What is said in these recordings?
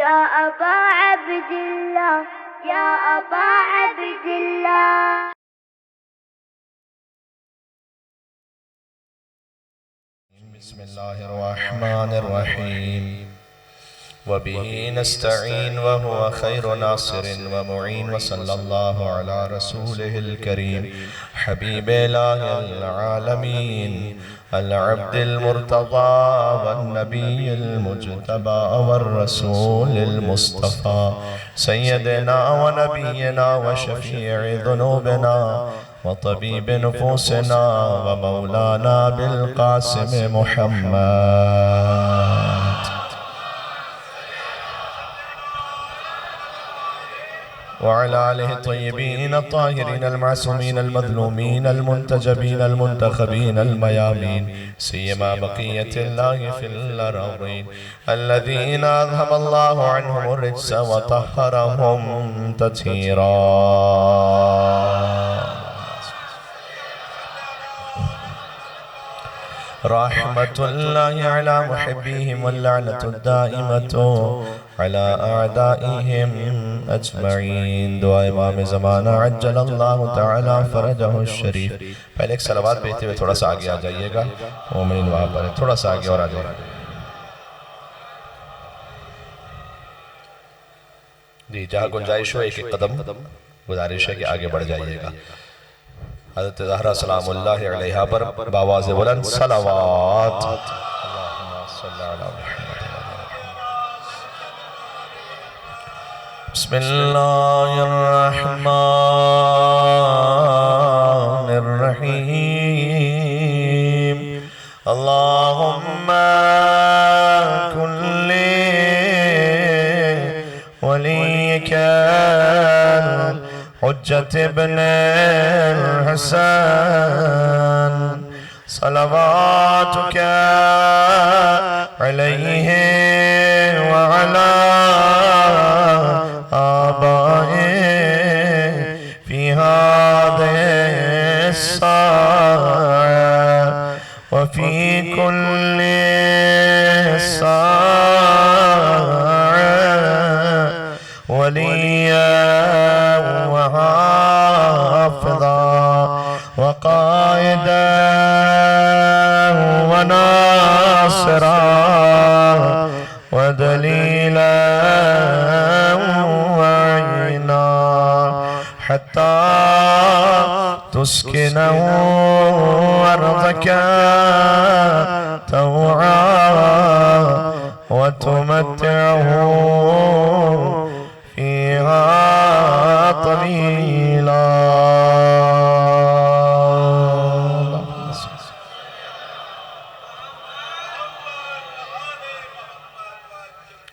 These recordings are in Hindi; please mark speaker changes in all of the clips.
Speaker 1: या अबा अब्दिल्लाह, या अबा अब्दिल्लाह।
Speaker 2: बिस्मिल्लाहिर्रहमानिर्रहीम वबिही नस्तईन वहुवा खैरु नासिरिन व मुईन व सल्लल्लाहु अला रसूलिहिल करीम हबीब इलाहिल आलमीन अल अब्दिल मुर्तज़ा वन नबिय्यिल मुज्तबा वर रसूलिल मुस्तफ़ा सय्यदना व नबियना व शफ़ीइ ज़ुनूबिना व तबीब नुफूसिना व मौलाना बिल क़ासिम मुहम्मद वअला आलिहि तय्यबीन अत्ताहिरीन अलमासूमीन अलमज़लूमीन अलमुंतजबीन अलमुंतखबीन अलमयामीन सियमा बक़ियतिल्लाहि फिल अर्ज़ीन अल्लज़ीना अज़हबल्लाहु अन्हुमुर रिज्स व तह्हरहुम तत्हीरा। रहमतुल्लाहि अला मुहिब्बिहिम व लअनतु दाइमतु अला अअदाइहिम अजमईन। दुआ इमाम ज़माना अज्जलल्लाहु तआला फरजहु शरीफ। पहले एक सलावत भेजते हुए थोड़ा सा आगे आ जाइएगा। मोमिन वहाँ पर थोड़ा सा आगे और आ जाइए जी, जहाँ गुंजाइश हो एक एक कदम गुजारिश है कि आगे बढ़ जाइएगा। हज़रत ज़हरा सलामुल्लाह अलैहा पर बावाज़ बुलंद सलावत। बिस्मिल्लाहिर्रहमानिर्रहीम। अल्लाहुम्मा कुल्ली वलियका हुज्जत इब्नुल हसन सलवातुका अलैहि व अला आबाए फी हादिहि स्साअ व फी कुल्ली स्साअ वलिया वक़ाइदा व नासिरा व दलीला व अईना हत्ता तुस्किनहु अर्ज़का तौआ व तुमत्तिअहु फ़ीहा तवीला।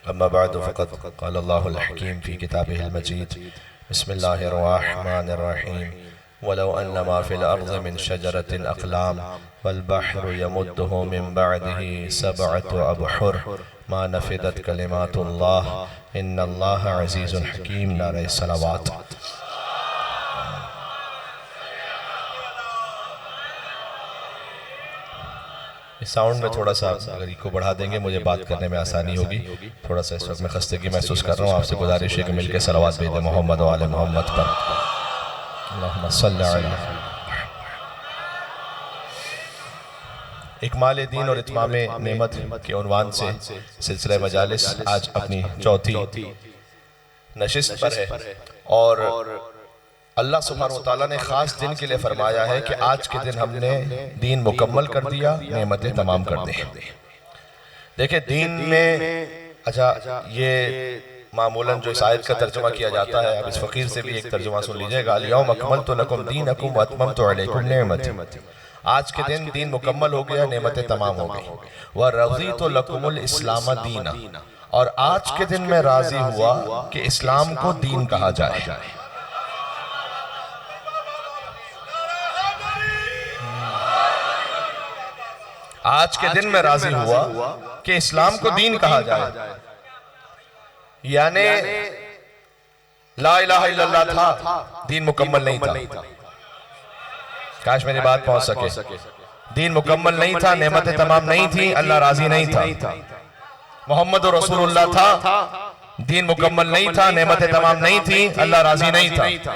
Speaker 2: अम्मा बअद फ़क़द क़ाल अल्लाहुल हकीम फ़ी किताबिहिल मजीद बिस्मिल्लाहिर्रहमानिर्रहीम वलौ अन्ना मा फ़िल अर्ज़ि मिन शजरतिल अक़लाम वल बहरु यमुद्दुहु मिन बअदिही सबअतु अबहुर मा नफ़िदत कलिमातुल्लाह इन्नल्लाह अज़ीज़ुन हकीम। नारे सलावत। साउंड में थोड़ा सा अगर इसको बढ़ा देंगे मुझे बात करने में आसानी होगी। थोड़ा सा इस वक्त मैं खस्तगी महसूस कर रहा हूँ। आपसे गुजारिश है कि मिलकर सलावत भेजें मोहम्मद व आले मोहम्मद पर। अल्लाहुम्मा सल्लि अला। इकमाल दीन और इत्माम नेमत के उन्वान से सिलसिला मजालिस आज अपनी चौथी नशिस्त पर है और अल्लाह सुब्हानहू व तआला ने ख़ास दिन के लिए फरमाया है कि आज के दिन हमने दीन मुकम्मल कर दिया, नेमतें तमाम कर दी। देखिए दीन में अच्छा ये मामूलन जो इस आयत का तर्जुमा किया जाता है, अब इस फ़कीर से भी एक तर्जुमा सुन लीजिएगा। अल-यौम अकमलतु लकुम दीनकुम व अतममतु अलैकुम निअमती। आज के दिन दीन मुकम्मल हो गया, नेमतें तमाम हो गई। व रज़ीतु लकुमुल इस्लाम दीना, और आज के दिन मैं राजी हुआ कि इस्लाम को दीन कहा जाए। आज के दिन मैं राजी हुआ कि इस्लाम को दीन कहा जाए। यानी ला इलाहा इल्लल्लाह था, दीन मुकम्मल नहीं था। काश मेरी बात पहुंच सके। दीन मुकम्मल नहीं था, नेमतें तमाम नहीं थी, अल्लाह राजी नहीं था। मोहम्मद रसूलुल्लाह था, दीन मुकम्मल नहीं था, नेमतें तमाम नहीं थी, अल्लाह राजी नहीं था।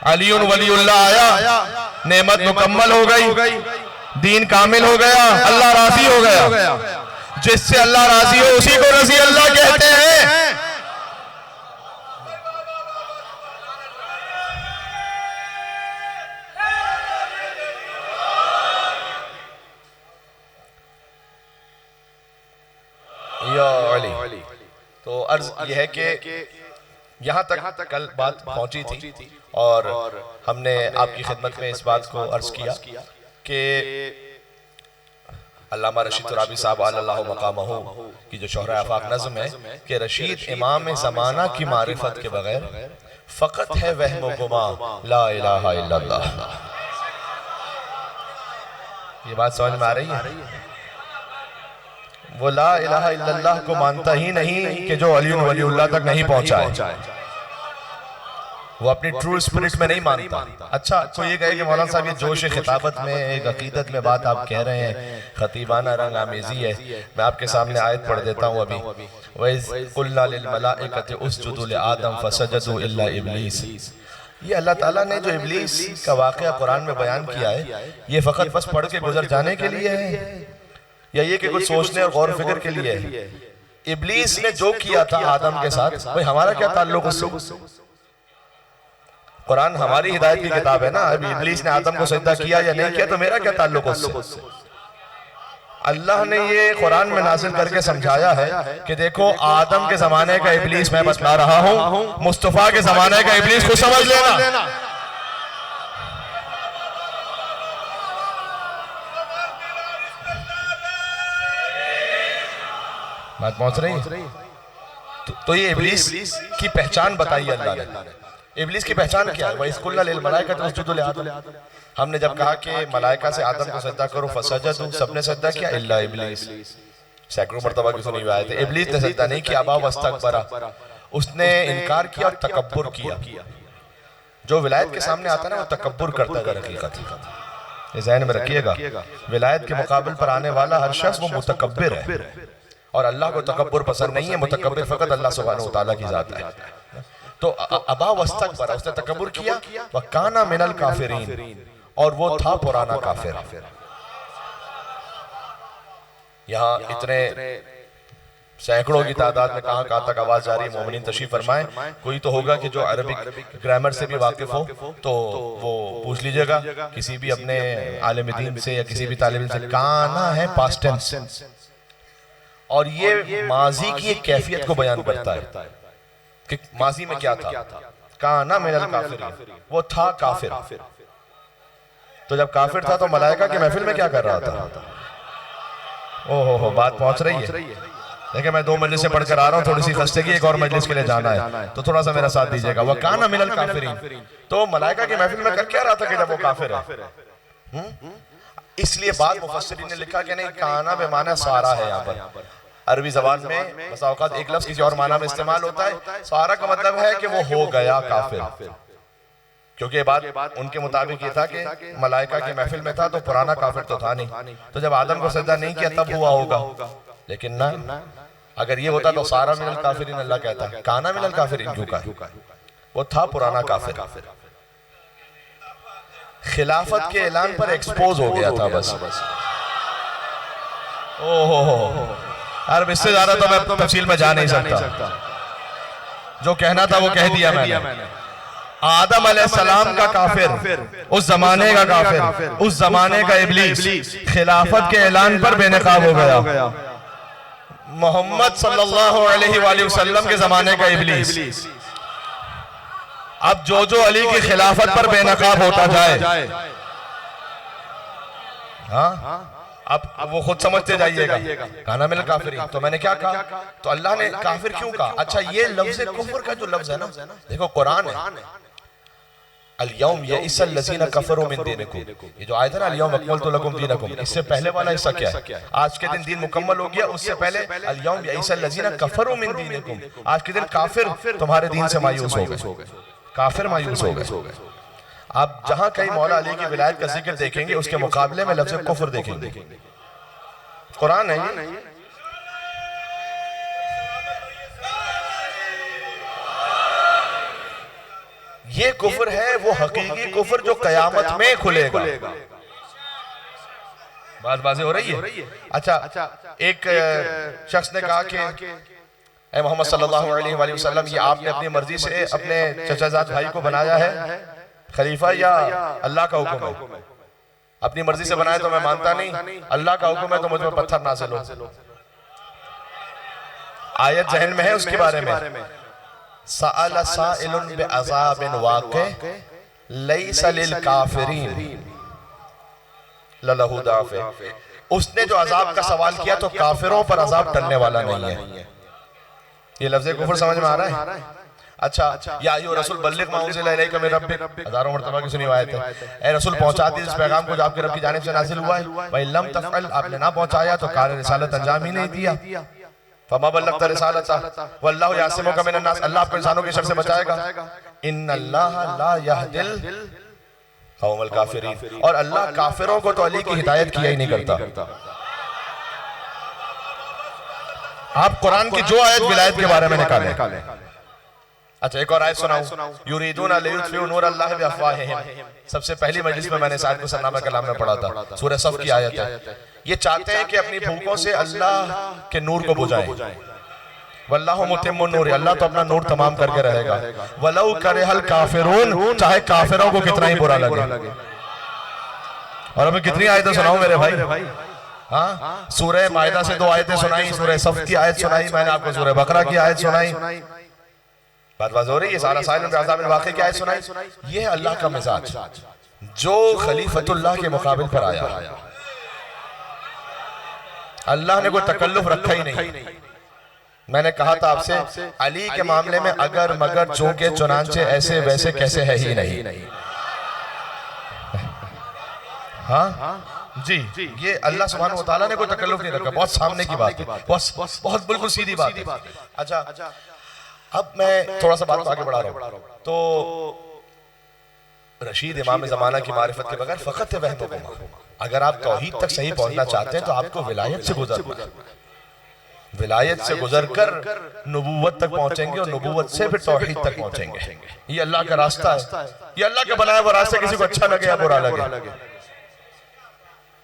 Speaker 2: अलीउन वलीउल्लाह आया, नेमत मुकम्मल हो गई, दीन कामिल हो गया, अल्लाह राजी हो गया। जिससे अल्लाह राजी हो उसी को रजी अल्लाह कहते हैं। या अली, तो अर्ज यह है कि यहाँ तक कल बात पहुंची थी और हमने आपकी खिदमत में इस बात को अर्ज किया कि अल्लामा रशीद तुराबी साहब अल्लाह मकामहू की जो शोहरा आफाक नज़्म है कि रशीद इमाम ज़माना की मारिफत के बगैर फ़कत है वहम गुमा ला इलाहा इल्लल्लाह। ये बात समझ में आ रही है? वो ला इलाहा इल्लल्लाह को मानता ही नहीं कि जो अली वलीउल्लाह तक नहीं पहुंचा है, वो अपनी ट्रू स्पिरिट में नहीं मानता। अच्छा, कोई ये कहे कि मौलाना साहब ये जोश खिताबत में, एक अकीदत में बात आप कह रहे हैं, खतीबाना रंग आमेज़ी है। मैं आपके सामने आयत पढ़ देता हूँ अभी। वइज़ क़ुल्ना लिल मलाइकति उसजुदू लि आदम फसजदू इल्ला इब्लीस। ये अल्लाह ताला ने जो इब्लीस का वाक़या कुरान में बयान किया है, ये फ़कत बस पढ़ के गुजर जाने के लिए है या ये कि कुछ सोचने और गौर फिक्र के लिए है? इब्लीस ने जो किया था आदम के साथ, भाई हमारा क्या ताल्लुक उससे? कुरान हमारी हिदायत की किताब है ना। अभी इब्लीस ने आदम को सजदा किया या नहीं किया तो मेरा क्या ताल्लुक उससे? अल्लाह ने ये कुरान में नाज़िल करके समझाया है कि देखो, आदम के जमाने का इब्लीस मैं बता रहा हूँ, मुस्तफा के जमाने का इब्लीस को समझ लेना। बात पहुंच रही है? तो ये इब्लीस की पहचान बताई अल्लाह ने। इब्लीस की पहचान क्या है? वइज़ क़ुल्ना लिल मलाइकति उसजुदू लि आदम। हमने जब कहा कि मलाइका से आदम को सजदा करो, फसजदू, सबने सजदा किया इल्ला इब्लीस। सैकड़ों मर्तबा की सुनी हुई आयत है। इब्लीस ने सजदा नहीं किया, अबा वस्तकबरा, उसने इनकार किया और तकब्बुर किया। जो विलायत के सामने आता है ना, वो तकब्बुर करता है हकीकत। ये ज़हन में रखिएगा, विलायत के मुकाबले पर आने वाला हर शख्स वो मुतकब्बिर है और अल्लाह को तकब्बुर पसंद नहीं है। मुतकब्बिर फ़कत अल्लाह सुब्हानहू व तआला की ज़ात है। तो अबा वस्तकबरा, उसने तकब्बुर किया, व काना मिनल काफिरीन, और वो था पुराना काफिर। यहाँ इतने सैकड़ों की तादाद में कहाँ तक आवाज जा रही है? मोमिनीन तशरीफ फरमाएं। कोई तो होगा कि जो अरबिक ग्रामर से भी वाकिफ हो तो वो पूछ लीजिएगा किसी भी अपने आलिम दीन से या किसी भी तालिब इल्म से। काना है पास्ट टेंस और ये माजी की एक कैफियत को बयान करता है कि माजी में क्या था। काना मिनल काफिरीन, वो था काफिर। तो जब काफिर था तो मलाइका की महफिल में क्या कर रहा था? ओहो, बात पहुंच रही है। देखिए, मैं 2 मजलिस से पढ़कर आ रहा हूँ, थोड़ी सी खस्ते की एक और मजलिस के लिए जाना है, तो थोड़ा सा मेरा साथ दीजिएगा। वह काना मिनल काफिरीन, तो मलाइका की महफिल में कर क्या रहा था कि जब वो काफिर है? इसलिए बाद मुफस्सिरीन ने लिखा कि नहीं, काना बेमाना सारा है। यहाँ पर अरबी जबान में बसा औकात एक लफ्ज किसी और माना में इस्तेमाल होता है। सारा का मतलब है कि वो हो गया काफिर, क्योंकि बात उनके मुताबिक ये था कि मलाइका की महफिल में था तो पुराना काफिर तो था नहीं, तो जब आदम को सजदा नहीं किया तब हुआ होगा। लेकिन ना, अगर ये होता तो सारा मिनल काफिरीन अल्लाह कहता, काना मिनल काफिरीन क्यों कहा? वो था पुराना काफिर, खिलाफत के ऐलान पर एक्सपोज हो गया था बस। ओहो, अरे इससे ज्यादा तो मैं तफसील में जा नहीं सकता। जो कहना था वो कह दिया मैंने। आदम अलैहिस्सलाम का काफिर, उस जमाने का काफिर, उस जमाने का इब्लीस खिलाफत के ऐलान पर बेनकाब हो गया। मोहम्मद सल्लल्लाहु अलैहि वसल्लम के जमाने का इब्लीस अब जो अली की खिलाफत पर बेनकाब होता जाए, हाँ, अब वो खुद समझते जाइएगा। काना मिनल काफिरीन, तो मैंने क्या कहा? तो अल्लाह ने काफिर क्यों कहा? अच्छा, ये लफ्ज़ कुफ्र का जो लफ्ज़ है ना, देखो कुरान है, अल-यौम यइसल लज़ीना कफ़रू मिन दीनिकुम, ये जो आयत है ना, अल-यौम अकमलतु लकुम दीनकुम, इससे पहले वाला हिस्सा क्या है? आज के दिन दीन मुकम्मल हो गया। उससे पहले अल-यौम यइसल लज़ीना कफ़रू मिन दीनिकुम, आज के दिन काफिर तुम्हारे दीन से मायूस हो गए, काफिर मायूस हो गए। आप जहां कहीं मौला अली की विलायत का जिक्र देखेंगे, उसके मुकाबले में लफ्ज़ कुफ्र देखेंगे। कुरान है ये। ये कुफ्र है वो हकीकी कुफ्र जो कयामत में खुलेगा। बात बाजी हो रही है। अच्छा, एक शख्स ने कहा कि ऐ मोहम्मद सल्लल्लाहु अलैहि वसल्लम, ये आपने अपनी मर्जी से अपने चचाजाद भाई को बनाया है खलीफा या अल्लाह का हुक्म है? अपनी मर्जी से बनाया तो मैं मानता नहीं, अल्लाह का हुक्म है तो मुझ पर पत्थर नाज़िल हो। आयत जहन में है उसके बारे में, सअल साइलुन बिअज़ाबिन वाक़ि लैसा लिल काफिरीन ललहु दाफ़े। उसने जो अजाब का सवाल किया तो काफिरों पर अजाब टलने वाला नहीं है। ये लफ्ज़ कुफ्र समझ में आ रहा है? अच्छा, या अय्युहर रसूल बल्लिग मा उनज़िला इलैका मिन रब्बिक, हज़ारों मरतबा की सुनी आयत है। ए रसूल पहुंचा दी इस पैगाम को जो आपके रब की जानिब से नाज़िल हुआ है। व लम तफ़अल, आपने ना पहुंचाया तो कार रिसालत अंजाम ही नहीं दिया। फमा बल्लग़्ता रिसालता वल्लाहु यासिमुका मिनन नास, अल्लाह आपको इंसानों के शर से बचाएगा। इन्नल्लाहा ला यहदिल कौमल काफिरीन, और अल्लाह काफिरों को तो अली की हिदायत किया ही नहीं करता। आप कुरान की जो आयत विलायत के बारे में निकालें। अच्छा, एक और आयत सुनाऊं, युरीदूना लियुत्फिउ नूरल्लाहि बिअफ़वाहिहिम। सबसे पहली मजलिस में मैंने इस आयत को सन्नामा कलाम में पढ़ा था, सूरह सफ की आयत है। ये चाहते हैं कि अपनी भूखों से अल्लाह के नूर को बुझाएं। वल्लाहु मुतिम्मु नूर, अल्लाह तो अपना नूर तमाम करके रहेगा। वलौ करिहल काफिरून, चाहे काफिरों को कितना ही बुरा लगे। और अभी कितनी आयतें सुनाऊं मेरे भाई? हाँ, सूरह माइदा से 2 आयतें सुनाई, सूरह सफ की आयत सुनाई, मैंने आपको सूरह बकरा की आयत सुनाई। बात हो रही है। सारा साइल बिअज़ाबिन वाक़ि की आयत सुनाई। ये है अल्लाह का मिजाज जो खलीफतुल्लाह के मुकाबिल पर आया। अल्लाह ने कोई तकल्लुफ रखा ही नहीं। मैंने कहा था आपसे, अली के मामले में अगर मगर चूंकि चुनांचे ऐसे वैसे कैसे है ही नहीं। हाँ जी, ये अल्लाह सुब्हानहू व तआला ने कोई तकल्लुफ नहीं रखा। बहुत सामने की बात है, बहुत बिल्कुल सीधी बात है। अच्छा, अब मैं थोड़ा सा बात को आगे बढ़ा रहा हूँ। तो रशीद इमाम ज़माना की मारिफत के बगैर फ़क़त वहम, अगर आप तौहीद तक सही पहुंचना चाहते हैं तो आपको विलायत से गुजरना, विलायत से गुजरकर नबूवत तक पहुंचेंगे और नबूवत से फिर तौहीद तक पहुंचेंगे। ये अल्लाह का रास्ता है, ये अल्लाह का बनाया हुआ रास्ता। किसी को अच्छा लगे या बुरा लगे,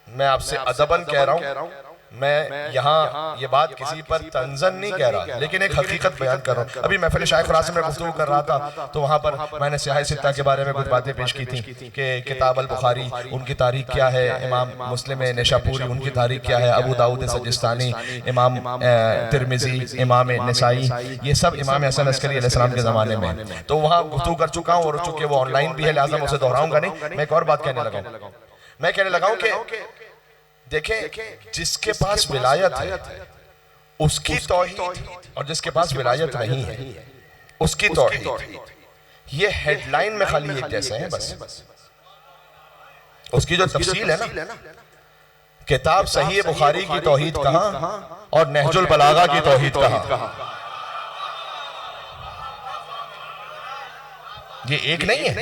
Speaker 2: मैं आपसे अदबन कह रहा हूँ, मैं यहाँ ये बात किसी पर तंजन नहीं कह रहा, लेकिन एक हकीकत बयान कर रहा हूँ। अभी महफिल शाइख खुरासन में गुफ्तगू कर रहा था तो वहाँ पर मैंने सियाह सित्ता के बारे में कुछ बातें पेश की थी कि किताब अल बुखारी उनकी तारीख क्या है, इमाम मुस्लिम निशापुरी उनकी तारीख क्या है, अबू दाऊद सजिस्तानी, इमाम तिरमिजी, इमाम निसाई, ये सब इमाम हसन अस्करी अलैहिस्सलाम के ज़माने में। तो वहाँ गुफ्तगू कर चुका हूँ, और चूँकि वो ऑनलाइन भी है लिहाजा मैं उसे दोहराऊंगा नहीं। मैं एक और बात कहने लगा हूँ, मैं कहने लगा हूँ कि देखें, जिसके पास विलायत है उसकी तौहीद, और जिसके पास विलायत नहीं है उसकी तौहीद, ये हेडलाइन में खाली एक जैसे हैं बस। उसकी जो तफसील है ना, किताब सही बुखारी की तौहीद कहाँ और नहजुल बलागा की तौहीद कहाँ, ये एक नहीं है,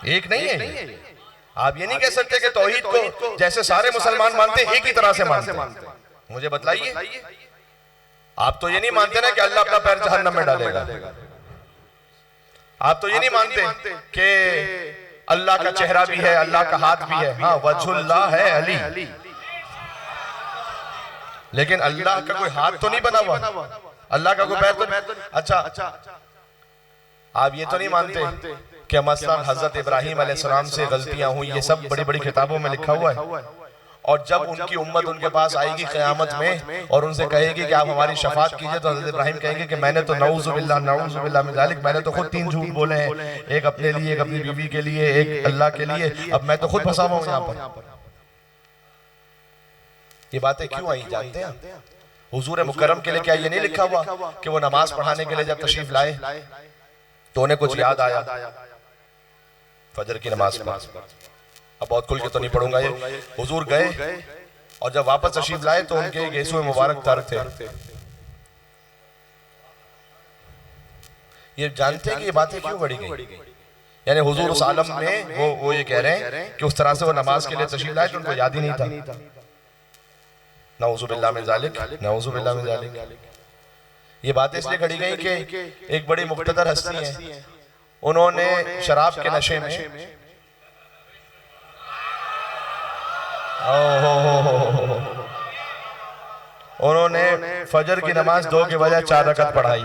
Speaker 2: एक नहीं है। आप ये नहीं कह सकते कि तौहीद को जैसे सारे मुसलमान मानते एक ही तरह से मानते हैं। मुझे बताइए, आप तो ये नहीं मानते ना कि अल्लाह अपना पैर जहन्नम में डालेगा। आप तो ये नहीं मानते कि अल्लाह का चेहरा भी है, अल्लाह का हाथ भी है। हाँ, वजहुल्लाह है अली, लेकिन अल्लाह का कोई हाथ तो नहीं बना हुआ, अल्लाह का कोई पैर तो नहीं। अच्छा, आप ये तो नहीं मानते कि मसलन हजरत इब्राहीम अलैहिस्सलाम से गलतियां हुई, ये सब बड़ी बड़ी किताबों में लिखा हुआ है। और जब उनकी उम्मत उनके पास आएगी क़यामत में और उनसे कहेगी कि आप हमारी शफाअत कीजिए, तो हजरत इब्राहीम कहेंगे कि मैंने तो नऊज़ुबिल्लाह मिन ज़ालिक, मैंने तो खुद 3 झूठ बोले हैं, एक अपने लिए, एक अपनी बीवी के लिए, एक अल्लाह के लिए, अब मैं तो खुद फंसा हुआ हूं यहाँ पर। ये बातें क्यों आई जानते हैं? हुजूर मुकर्रम के लिए क्या ये नहीं लिखा हुआ कि वो नमाज पढ़ाने के लिए जब तशरीफ लाए तो उन्हें कुछ याद आया, फजर की नमाज पढ़, अब बहुत खुल के तो नहीं पढ़ूंगा ये, हुजूर गए और जब वापस तशरीफ लाए तो उनके गेसुए मुबारक तर थे। ये जानते हैं कि ये बातें क्यों बढ़ी गई? यानी हुजूर उस आलम में वो ये कह रहे हैं कि उस तरह से वो नमाज के लिए तशरीफ लाए तो उनको याद ही नहीं था। नऊज़ुबिल्लाह मिन ज़ालिक, नऊज़ुबिल्लाह मिन ज़ालिक। ये बातें इसलिए घड़ी गई कि एक बड़ी मुक़्तदर हस्ती है, उन्होंने शराब के नशे में उन्होंने फजर की नमाज 2 के बजाय 4 रकत पढ़ाई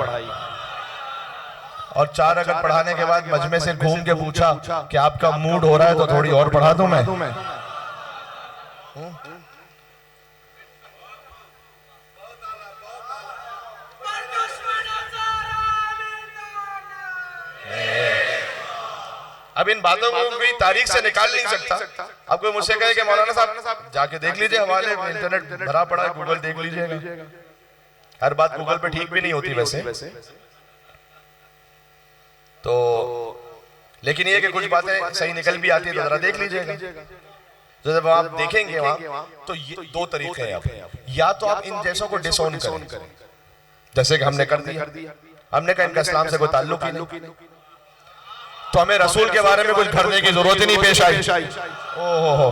Speaker 2: और 4 रकत पढ़ाने के बाद मजमे से घूम के पूछा कि आपका मूड हो रहा है तो थोड़ी और पढ़ा दूं मैं। अब इन बातों को कोई तारीख से निकाल नहीं सकता। अब कोई मुझसे कहे कि मौलाना साहब जाके देख लीजिए, हवाले इंटरनेट भरा पड़ा है, गूगल देख लीजिएगा। हर बात गूगल पे ठीक भी नहीं होती वैसे तो, लेकिन ये कि कुछ बातें सही निकल भी आती है तो जरा देख लीजिएगा। तो जब आप देखेंगे वहां तो ये 2 तरीके हैं। या तो आप इन जैसों को डिसोन करें, जैसे कि हमने कर दिया, हमने कहा इनका इस्लाम से कोई ताल्लुक ही नहीं, तो हमें रसूल के बारे में कुछ करने की जरूरत ही नहीं पेश आई। ओहो,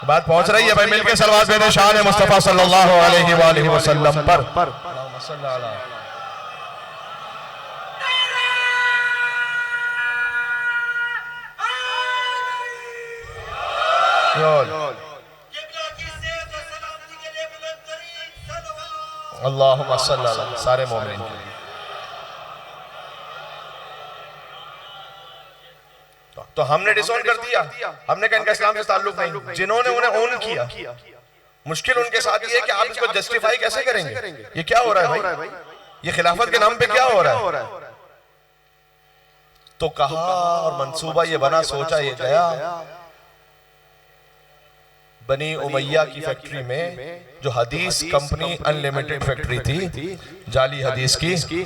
Speaker 2: बात पहुंच रही है भाई, मिलके सलवात भेजें शान मुस्तफा सल्लल्लाहु अलैहि वसल्लम पर। अल्लाहुम्मा सल्ली अला सारे मोमिन। तो हमने डिसोन कर दिया, हमने कहा इनका इस्लाम से ताल्लुक नहीं। जिन्होंने उन्हें ओन किया, मुश्किल उनके साथ ये है कि आप इसको जस्टिफाई कैसे करेंगे। ये क्या हो रहा है भाई, ये खिलाफत के नाम पे क्या हो रहा है। तो कहा और मंसूबा ये बना, सोचा ये गया बनी उमैया की फैक्ट्री में, जो हदीस कंपनी अनलिमिटेड फैक्ट्री थी जाली हदीस की,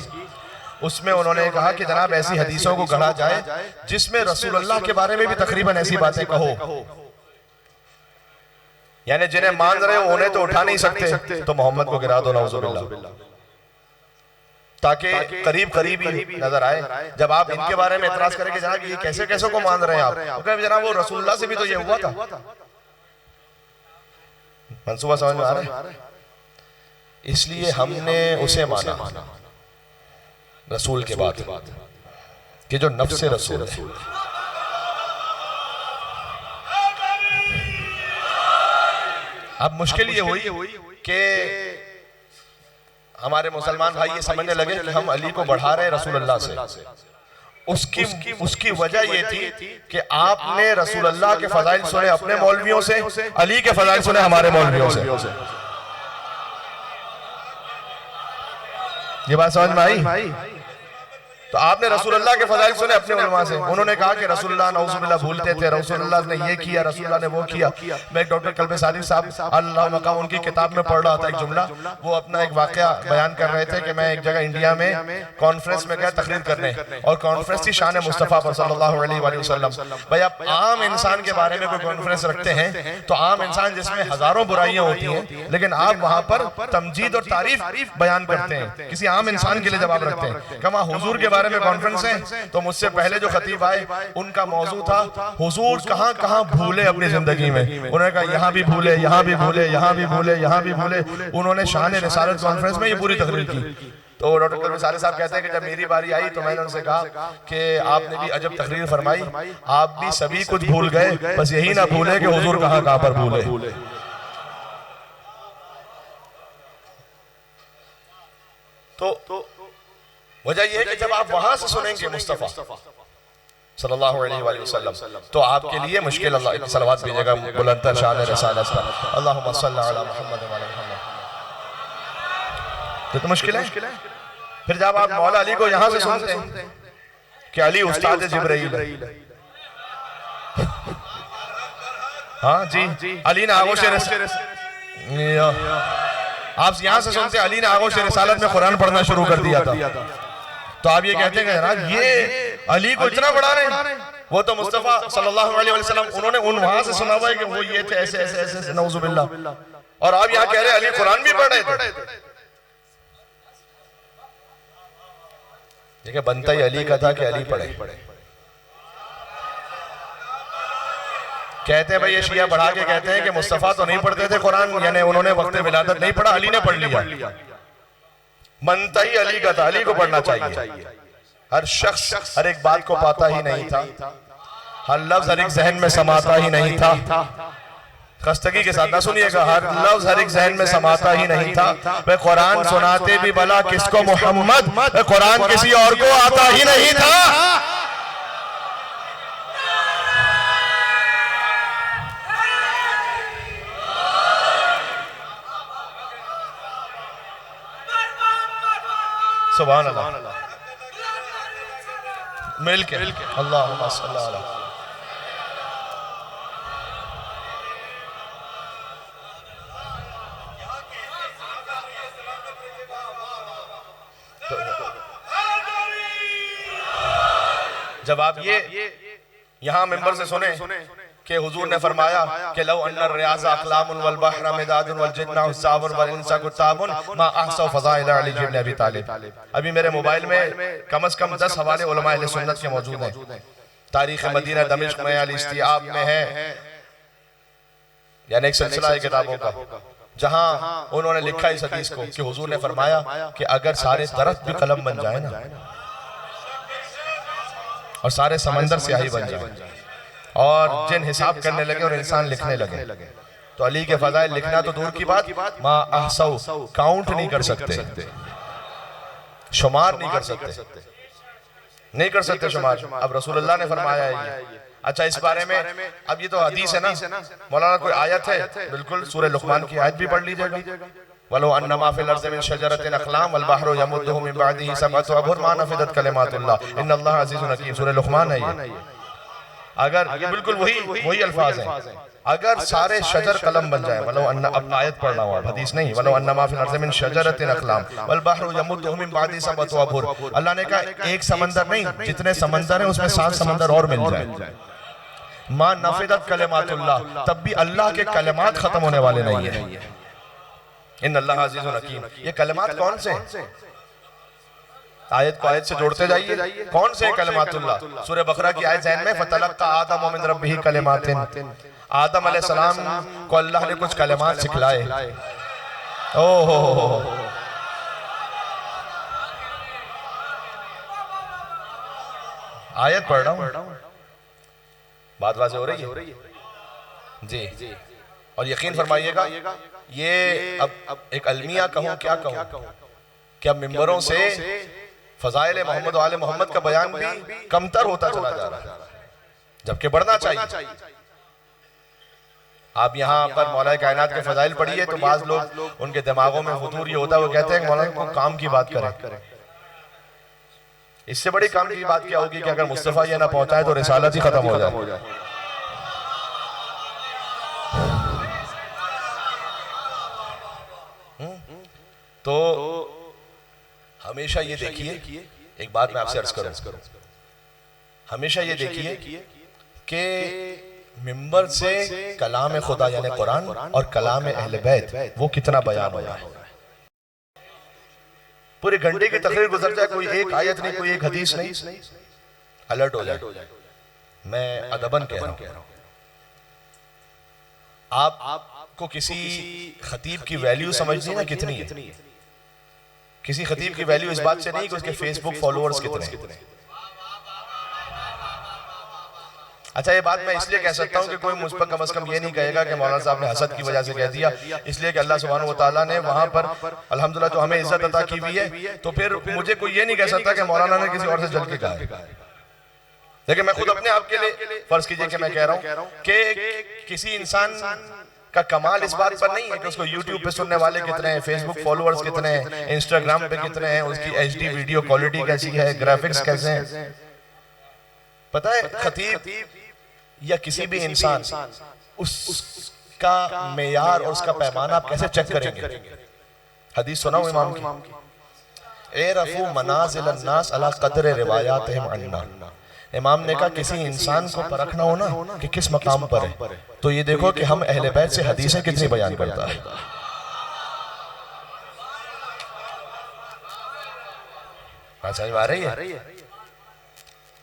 Speaker 2: उसमें उन्होंने कहा कि जनाब ऐसी हदीसों को गढ़ा जाए जिसमें रसूलुल्लाह के बारे में भी तकरीबन ऐसी बातें कहो, यानी जिन्हें मान रहे हो उन्हें तो उठा नहीं सकते तो मोहम्मद को गिरा दो नऊजुबिल्लाह, ताकि करीब करीब ही नजर आए। जब आप इनके बारे में एतराज करेंगे जनाब ये कैसे कैसे को मान रहे हैं आप, तो जनाब वो रसूलुल्लाह से भी तो ये हुआ था। मंसूबा समझ में आ रहा है। इसलिए हमने उसे माना रसूल के बाद कि जो नफ्स रसूल है। अब मुश्किल ये हुई कि हमारे मुसलमान भाई ये समझने लगे कि हम अली को बढ़ा रहे हैं रसूलुल्लाह से। उसकी वजह ये थी कि आपने रसूलुल्लाह के फजाइल सुने अपने मौलवियों से, अली के फजाइल सुने हमारे मौलवियों से। ये बात समझ में आई। तो आपने रसूलुल्लाह के फजाइल सुने अपने उलमा से, उन्होंने कहा कि रसूलुल्लाह नऊजुबिल्लाह भूलते थे, रसूलुल्लाह ने ये किया, रसूलुल्लाह ने वो किया। मैं एक डॉक्टर कल्बे सादिक साहब अल्लाह मकाम उनकी किताब में पढ़ रहा था एक जुमला, वो अपना एक वाकया बयान कर रहे थे कि मैं एक जगह इंडिया में कॉन्फ्रेंस में गया तकरीर करने, और कॉन्फ्रेंस थी शान मुस्तफा पर सल्लल्लाहु अलैहि वसल्लम। भाई आप आम इंसान के बारे में कोई कॉन्फ्रेंस रखते हैं तो आम इंसान जिसमें हजारों बुराइयां होती हैं, लेकिन आप वहां पर तमजीद और तारीफ बयान करते हैं किसी आम इंसान के लिए जब आप रखते हैं। कमा हुजूर के बारे में कॉन्फ्रेंस है तो मुझसे पहले जो खतीब आए उनका मौजू था हुजूर कहां कहां भूले अपनी जिंदगी में। उन्होंने कहा यहां भी भूले, यहां भी भूले, यहां भी भूले, यहां भी भूले। उन्होंने शान रिसालत कॉन्फ्रेंस में ये पूरी तकरीर की। तो डॉक्टर कल्बे सादिक साहब कहते हैं कि जब मेरी बारी आई तो मैंने उनसे कहा कि आपने भी अजब तकरीर फरमाई, आप भी सभी कुछ भूल गए, बस यही ना भूले कि हुजूर कहां कहां पर भूले। तो वजह यह है कि जब आप वहां से सुनेंगे मुस्तफा सल्लल्लाहु अलैहि वसल्लम तो आपके लिए मुश्किल। अल्लाह सलवात भेजेगा बुलंदतर शान रिसालत पर, अल्लाहुम्मा सल्ली अला मुहम्मद व अला मुहम्मद। तो मुश्किल है। फिर जब आप मौला अली को यहां से सुनते हैं कि अली उस्ताद जिब्राइल है, हाँ जी, अली ने आगोश आप यहां से सुनते अली ने आगोश रिसालत में कुरान पढ़ना शुरू कर दिया था। तो आप ये कहते हैं जनाब ये अली को इतना बढ़ा रहे हैं, वो तो मुस्तफा सल्लल्लाहु अलैहि वसल्लम उन्होंने उन वहां से सुना हुआ है कि वो ये थे ऐसे ऐसे ऐसे नऊजुबिल्लाह, और आप यहाँ कह रहे हैं अली कुरान भी पढ़ रहे थे। देखिए बनता ही अली का था कि अली पढ़े। कहते हैं भाई ये शिया बढ़ा के कहते हैं कि मुस्तफा तो नहीं पढ़ते थे कुरान, यानी उन्होंने वक्त विलादत नहीं पढ़ा, अली ने पढ़ लिया। बनता ही अली का था, अली को पढ़ना चाहिए। हर शख्स हर एक बात को पाता ही नहीं था, हर लफ्ज हर एक जहन में समाता ही नहीं था। खस्तगी के साथ ना सुनिएगा, हर लफ्ज हर एक जहन में समाता ही नहीं था। वे कुरान सुनाते भी भला किसको मोहम्मद, वे कुरान किसी और को आता ही नहीं था। सुभान अल्लाह, मिलके अल्लाहुम्मा सल्ली अला। जब आप ये यहाँ मिंबर से सुने कि हुजूर ने फरमाया कि लौ अन्ना रियाज़ा अक़लामुन वल बहरा मिदादुन वल जिन्ना हुस्साबुन वल इंसा कुताबुन मा अहसा फ़ज़ाइल अली इब्न अबी तालिब। अभी मेरे मोबाइल में कम से कम 10 हवाले उलमा अहले सुन्नत के मौजूद हैं। तारीख़ मदीना दमिश्क में, अल इस्तिआब में है, यानी एक सिलसिला है किताबों का, जहाँ उन्होंने लिखा इस हदीस को कि हुजूर ने फरमाया कि अगर सारे दरख्त भी कलम बन जाए ना और सारे समंदर स्याही बन जाए और जिन हिसाब करने लगे और इंसान लिखने लगे, तो अली के फज़ाइल लिखना तो दूर की बात, मा अहसौ काउंट नहीं कर सकते, शुमार नहीं कर सकते, नहीं कर सकते शुमार। अब रसूलुल्लाह ने फरमाया है ये। अच्छा, इस बारे में अब ये तो हदीस है ना, मौलाना कोई आयत है, बिल्कुल सूरह लुक़मान की आयत भी पढ़ लीजिएगा। वलो अन्नमा फिल अर्ज़ि मिन शजरतिन अक़लाम वल बहरु यमुद्दुहु मिन बअदिही सबअतु अबहुर मा नफ़िदत कलिमातुल्लाह इन्नल्लाह अज़ीज़ुन हकीम। सूरह लुक़मान है ये। अगर ये बिल्कुल वही अल्फाज हैं, अगर सारे शजर कलम बन जाए, वलो अन्ना, अब आयत पढ़ रहा हूँ, हदीस नहीं, वलो अन्नमा फिल अर्ज़ि मिन शजरतिन अक़लाम वल बहरु यमुद्दुहु मिन बअदिही सबअतु अबहुर। अल्लाह ने कहा एक समंदर नहीं, जितने समंदर हैं उसमें 7 समंदर और मिल जाए, मा नफ़िदत कलिमातुल्लाह, तब भी अल्लाह के कलिमात खत्म होने वाले नहीं है। इन्नल्लाह अज़ीज़ुन हकीम। ये कलिमात कौन से? आयत को आयत से जोड़ते जाइए, कौन से कलिमातुल्लाह? सूरह बकरा की आयत ज़हन में, फतलक्का आदम मिन रब्बिही कलिमातिन। आदम अलैहिस्सलाम को अल्लाह ने कुछ कलिमात सिखलाए। ओहो, आयत पढ़ रहा हूँ, बात वाज़ेह हो रही है जी। और यकीन फरमाइएगा, ये अब एक अलमिया कहूँ क्या कहूँ, कि अब मिंबरों से फज़ाइल मोहम्मद और आले मोहम्मद का बयान भी कमतर होता चला जा रहा है, जबकि बढ़ना चाहिए। आप यहाँ पर मौला कायनात के फज़ाइल पढ़िए तो बाज़ लोग उनके दिमागों में हुजूर ये होता है, वो कहते हैं मौलाना को काम की बात करें। इससे बड़ी काम की बात क्या होगी कि अगर मुस्तफ़ा ये ना पहुंचाए तो रिसालत ही खत्म हो जाए। तो हमेशा ये देखिए, एक बात मैं आपसे अर्ज करूं, हमेशा ये देखिए कि मिंबर से कलाम खुदा यानी कुरान और कलाम अहले बैत वो कितना बयान हो रहा है। पूरे घंटे की तकरीर गुजर जाए, कोई एक आयत नहीं, कोई एक हदीस नहीं, अलर्ट हो जाए। मैं अदबन कह रहा हूं, आपको किसी खतीब की वैल्यू समझनी ना कितनी है। किसी खतीब की वैल्यू इस बात से नहीं कि उसके फेसबुक फॉलोअर्स कितने। अच्छा, ये बात मैं इसलिए कह सकता हूँ कि कोई मुझ पर कम से कम ये नहीं कहेगा कि मौलाना साहब ने हसद की वजह से कह दिया, इसलिए कि अल्लाह सुब्हानहू व तआला ने वहाँ पर अल्हम्दुलिल्लाह जो हमें इज्जत अता की हुई है, तो फिर मुझे कोई ये नहीं कह सकता कि मौलाना ने किसी और से जल के कहा है। लेकिन मैं खुद अपने आप के लिए फर्ज कीजिए कि मैं कह रहा हूँ कि किसी इंसान का कमाल इस बात पर नहीं है कि उसको यूट्यूब पे सुनने वाले कितने हैं, फेसबुक फॉलोअर्स कितने हैं, इंस्टाग्राम पे कितने हैं, उसकी HD वीडियो क्वालिटी कैसी है, ग्राफिक्स कैसे हैं। पता है, खतीब या किसी भी इंसान उसका मेयार और उसका पैमाना आप कैसे चेक करेंगे? हदीस सुना हूं इमाम की, ए रफू मनाजिल अन्नास अला क़द्र रिवायातिहिम अन्ना। इमाम ने कहा किसी इंसान को परखना हो ना कि किस मकाम पर है, तो ये देखो कि हम अहले बैत से हदीसें कितनी बयान करता है। बात समझ में आ रही है?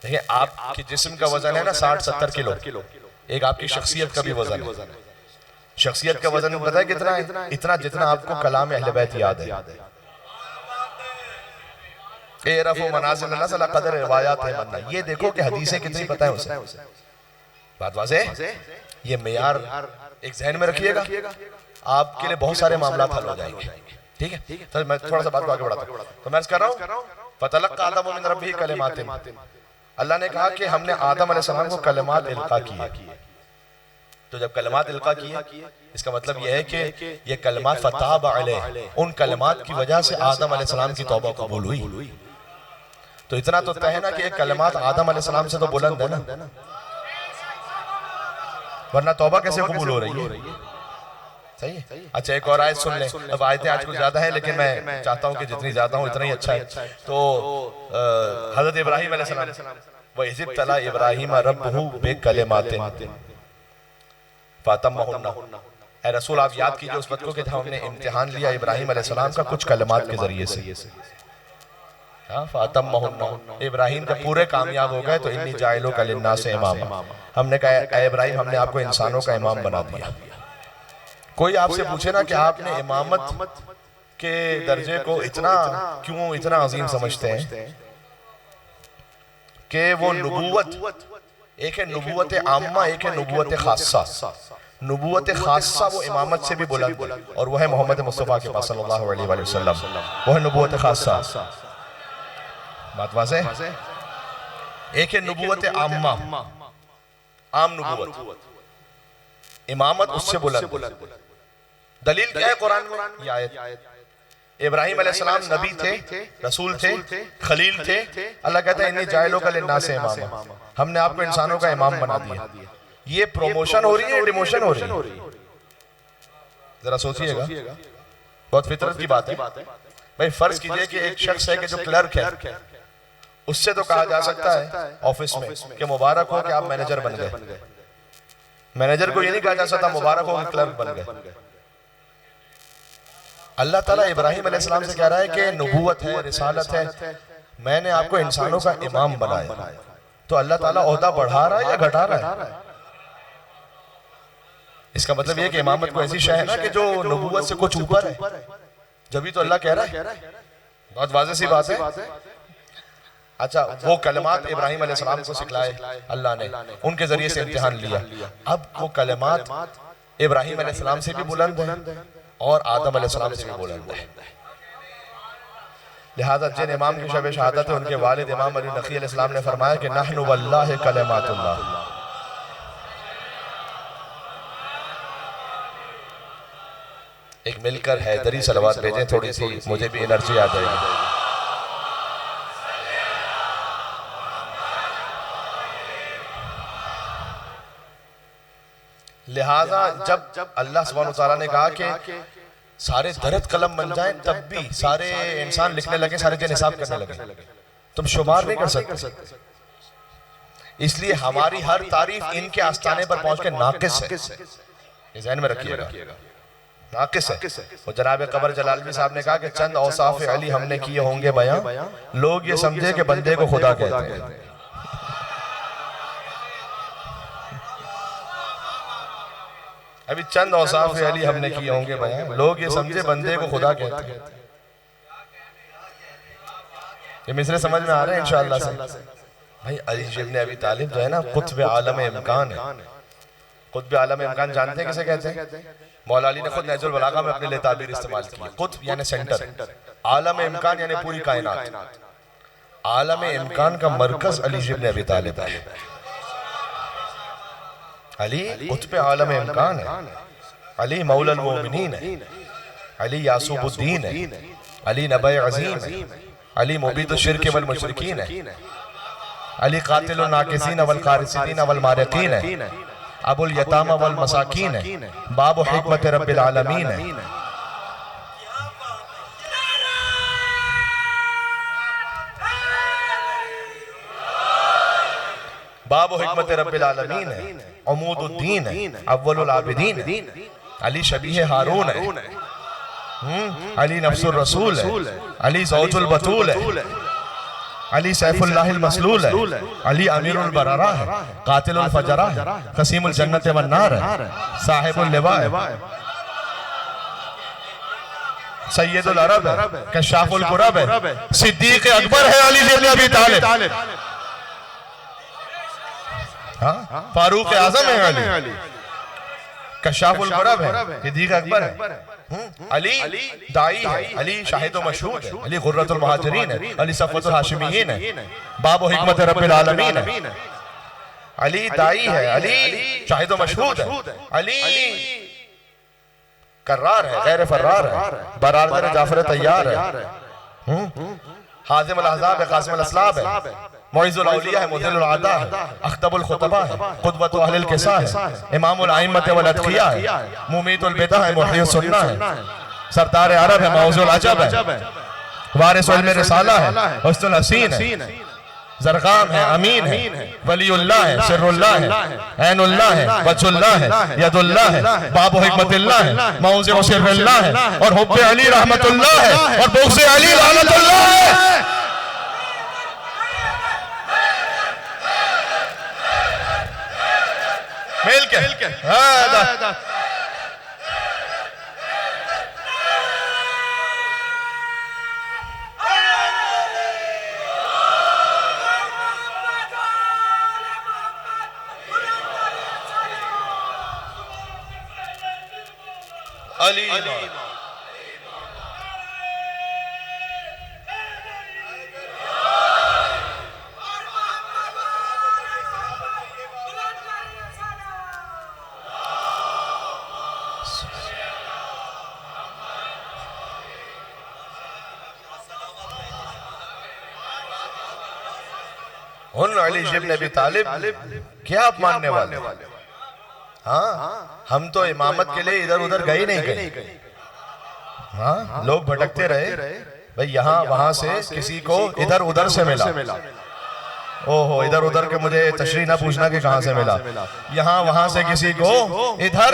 Speaker 2: देखिए, आपके जिस्म का वजन है ना 60-70 किलो, एक आपकी शख्सियत का भी वजन है। शख्सियत का वजन पता है कितना है? इतना जितना आपको कलाम अहले बैत याद है। ए रफो मनाजिल नज़ल क़दर रिवायात है मन्ना। ये देखो कि हदीसें कितनी पता है उसे। बात वाज़ेह, ये मेयार एक ज़हन में रखिएगा, आपके लिए बहुत सारे मामला हल हो जाएंगे। ठीक है, तो मैं थोड़ा सा बात को आगे बढ़ाता हूँ। तो मैं अर्ज़ कर रहा हूँ फ़तलक़्क़ा आदम मिन रब्बिही कलिमातिन, अल्लाह ने कहा कि हमने आदम अलैहिस्सलाम को कलिमात इल्क़ा किए। तो जब कलिमात इल्क़ा किए, इसका मतलब यह है कि ये कलिमात फ़ताब अलैह, उन कलिमात की वजह से आदम अलैहिस्सलाम की तौबा कबूल हुई। तो इतना तो तय है ना कि ये कलिमात आदम अलैहिस्सलाम से तो बुलंद है ना, वरना तौबा कैसे कबूल हो रही है। सही है। अच्छा, एक और आयत सुन लें। अब आयतें आज कुछ ज्यादा है, लेकिन मैं चाहता हूँ कि जितनी ज्यादा हो इतना ही अच्छा है। तो हजरत इब्राहीम अलैहिस्सलाम, वइज़ इब्तला इब्राहीम रब्बुहु बिकलिमातिन फ़अतम्महुन्ना, ऐ रसूल आप याद कीजिए उस वक्त को कि हमने इम्तिहान लिया इब्राहीम अलैहिस्सलाम का कुछ कलिमात के जरिए से। फ़अतम्महुन्ना, इब्राहीम जब पूरे कामयाब हो गए तो इन्नी जाइलुका लिन्नासि इमामा, हमने कहा ऐ इब्राहीम हमने आपको इंसानों का इमाम बना दिया। कोई आपसे पूछे ना कि आपने इमामत के दर्जे को इतना क्यों इतना अजीम समझते हैं, कि वो नबूवत, एक है नबूवत आम्मा, एक है नबूवत खासा। नबूवत खासा वो इमामत से भी बुलंद है, और वो है मोहम्मद मुस्तफ़ा के पास सल्लल्लाहु अलैहि वसल्लम, वो है नबूवत खासा। बात वाज़ेह। एक है नबूवत आम्मा, आम नबूवत, इमामत उससे बुलंद। दलील क्या है कुरान में? ये आयत, इब्राहीम अलैहिस्सलाम नबी थे, रसूल थे, खलील थे। अल्लाह कहता है इन्नी जाइलुका लिन्नासि इमामा, हमने आपको इंसानों का इमाम बना दिया। ये प्रमोशन हो रही है, डिमोशन हो रही है? जरा सोचिएगा, बहुत फितरत की बात है भाई। फर्ज कीजिए कि एक शख्स है कि जो क्लर्क है, उससे तो कहा जा सकता है ऑफिस में कि मुबारक हो कि आप मैनेजर बन गए। मैनेजर को ये नहीं कहा जा सकता मुबारक हो कि क्लर्क बन गए। अल्लाह ताला इब्राहीम अलैहिस्सलाम से कह रहा है कि नबूवत है, रिसालत है, मैंने आपको इंसानों का इमाम बनाया। तो अल्लाह ताला ओहदा बढ़ा रहा है या घटा रहा है? इसका मतलब ये कि इमामत को ऐसी शय है ना कि जो नबूवत से कुछ ऊपर है, जब तो अल्लाह कह रहा है। बहुत वाज़ेह सी बात है। अच्छा, वो कलिमात इब्राहीम अलैहिस्सलाम को सिखलाए अल्लाह ने, उनके जरिए से इम्तिहान लिया। अब वो कलिमात इब्राहीम अलैहिस्सलाम से भी बुलंद है और आदम अलैहिस्सलाम से भी बुलंद है। लिहाजा जिन इमाम की शब शहादत है, उनके वालिद इमाम अली नक़ी अलैहिस्सलाम ने फरमाया कि नहनु वल्लाहि कलिमातुल्लाह। एक मिलकर हैदरी सलवात भेजें, थोड़ी सी मुझे भी एनर्जी आ जाएगी। लिहाजा जब अल्लाह सुब्हानहू तआला ने कहा कि सारे दरद कलम बन जाएं, तब भी सारे इंसान लिखने लगे, सारे जन हिसाब करने लगे, तुम शुमार नहीं कर सकते। इसलिए हमारी हर तारीफ इनके आस्थाने पर पहुंच के नाकिस है, ये ज़हन में रखिएगा, नाकिस है। और जनाब कमर जलालवी साहब ने कहा कि चंद औसाफ अली हमने किए होंगे बयां, लोग ये समझे कि बंदे को खुदा कहते हैं। अभी चंद औसाफ अली हमने किए होंगे बयां, लोग ये समझे बंदे को खुदा कहते हैं। ये मिसरे समझ में आ रहे हैं इंशाअल्लाह से। भाई अली इब्न अबी तालिब जो है ना, कुत्ब आलम इम्कान है। कुत्ब आलम इम्कान जानते हैं किसे कहते हैं? मौला अली ने खुद नहजुल बलागा में अपने लिए ताबीर इस्तेमाल की। कुत्ब यानी सेंटर, आलम इम्कान यानी पूरी कायनात। आलम इम्कान का मरकज अली इब्न अबी तालिब है। अली कुत्ब आलम इम्कान है, अली मौलल मोमिनीन है, अली यासूबुद्दीन है, अली नबी अज़ीम है, अली मुबीदुश शिर्क वल मुशरिकीन है, अली कातिलुन नाकिसीन वल कारिसीन वल मारिकीन है, अबुल यतामा वल मसाकीन है, बाबु हिकमत रब्बिल आलमीन है। बाबु हिकमत रब्बिल आलमीन है, अमूदुद्दीन है, अव्वलुल आबिदीन है, अली शबीह हारून है, अली नफ्सुर रसूल है, अली ज़ौजुल बतूल है, अली सैफुल्लाहिल मसलूल है, अली अमीरुल बरारा है, कातिलुल फजरा है, क़सीमुल जन्नत वन नार है, साहिबुल लिवा है। सैयदुल अरब है, कशाफुल कुरब है, सिद्दीक अकबर है अली इब्न अबी तालिब, हाँ फारूक आजम है अली, कशाफुल कुरब है, सिद्दीक अकबर है, अली दाई है, अली शाहिद व मशहूद है, अली गुर्रतुल मुहाजिरीन है, अली सफ़वतुल हाशिमीयीन है, बाबो हिकमत रब्बिल आलमीन है, अली दाई है, अली शाहिद व मशहूद है, अली कर्रार है, गैर फर्रार है, बरादर जाफर तैयार है, हाजिम अल अहज़ाब है, कासिम अल असलाब है, मुइज़ुल औलिया है, मुज़िलुल आदा है, अख्तबुल खुतबा है, क़ुदवतु अहलिल किसा है, इमामुल अइम्मत वल अत्क़िया है, मुमीतुल बिदअ है, मुहय्यिस सुन्नह है, सरदार अरब है, मौज़ुल अजब है, वारिसुल इल्म रिसाला है, हुस्नुल हसीन है, ज़रग़ाम है, अमीन है, वलीउल्लाह है, सिर्रुल्लाह है, ऐनुल्लाह है, वजहुल्लाह है, यदुल्लाह है, बाबु हिकमतिल्लाह है, मौज़िउ सिर्रिल्लाह है, और हुब्बे अली रहमतुल्लाह है, और बुग़्ज़े अली लानतुल्लाह है। मिल के अली अली इब्न अबी तालिब क्या आप मानने वाले? हाँ हम तो इमामत के लिए इधर उधर गए नहीं गए, हाँ लोग भटकते रहे भाई, यहाँ वहां से किसी को इधर उधर से मिला, ओहो इधर उधर के मुझे तशरीह ना पूछना कि कहां से मिला, यहाँ वहां से किसी को इधर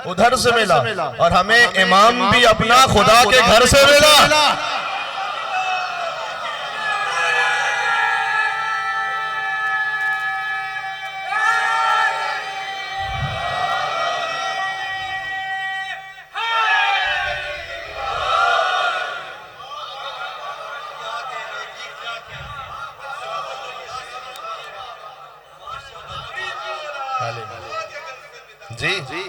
Speaker 2: उधर से मिला, और हमें इमाम भी अपना खुदा के घर से मिला। जी जी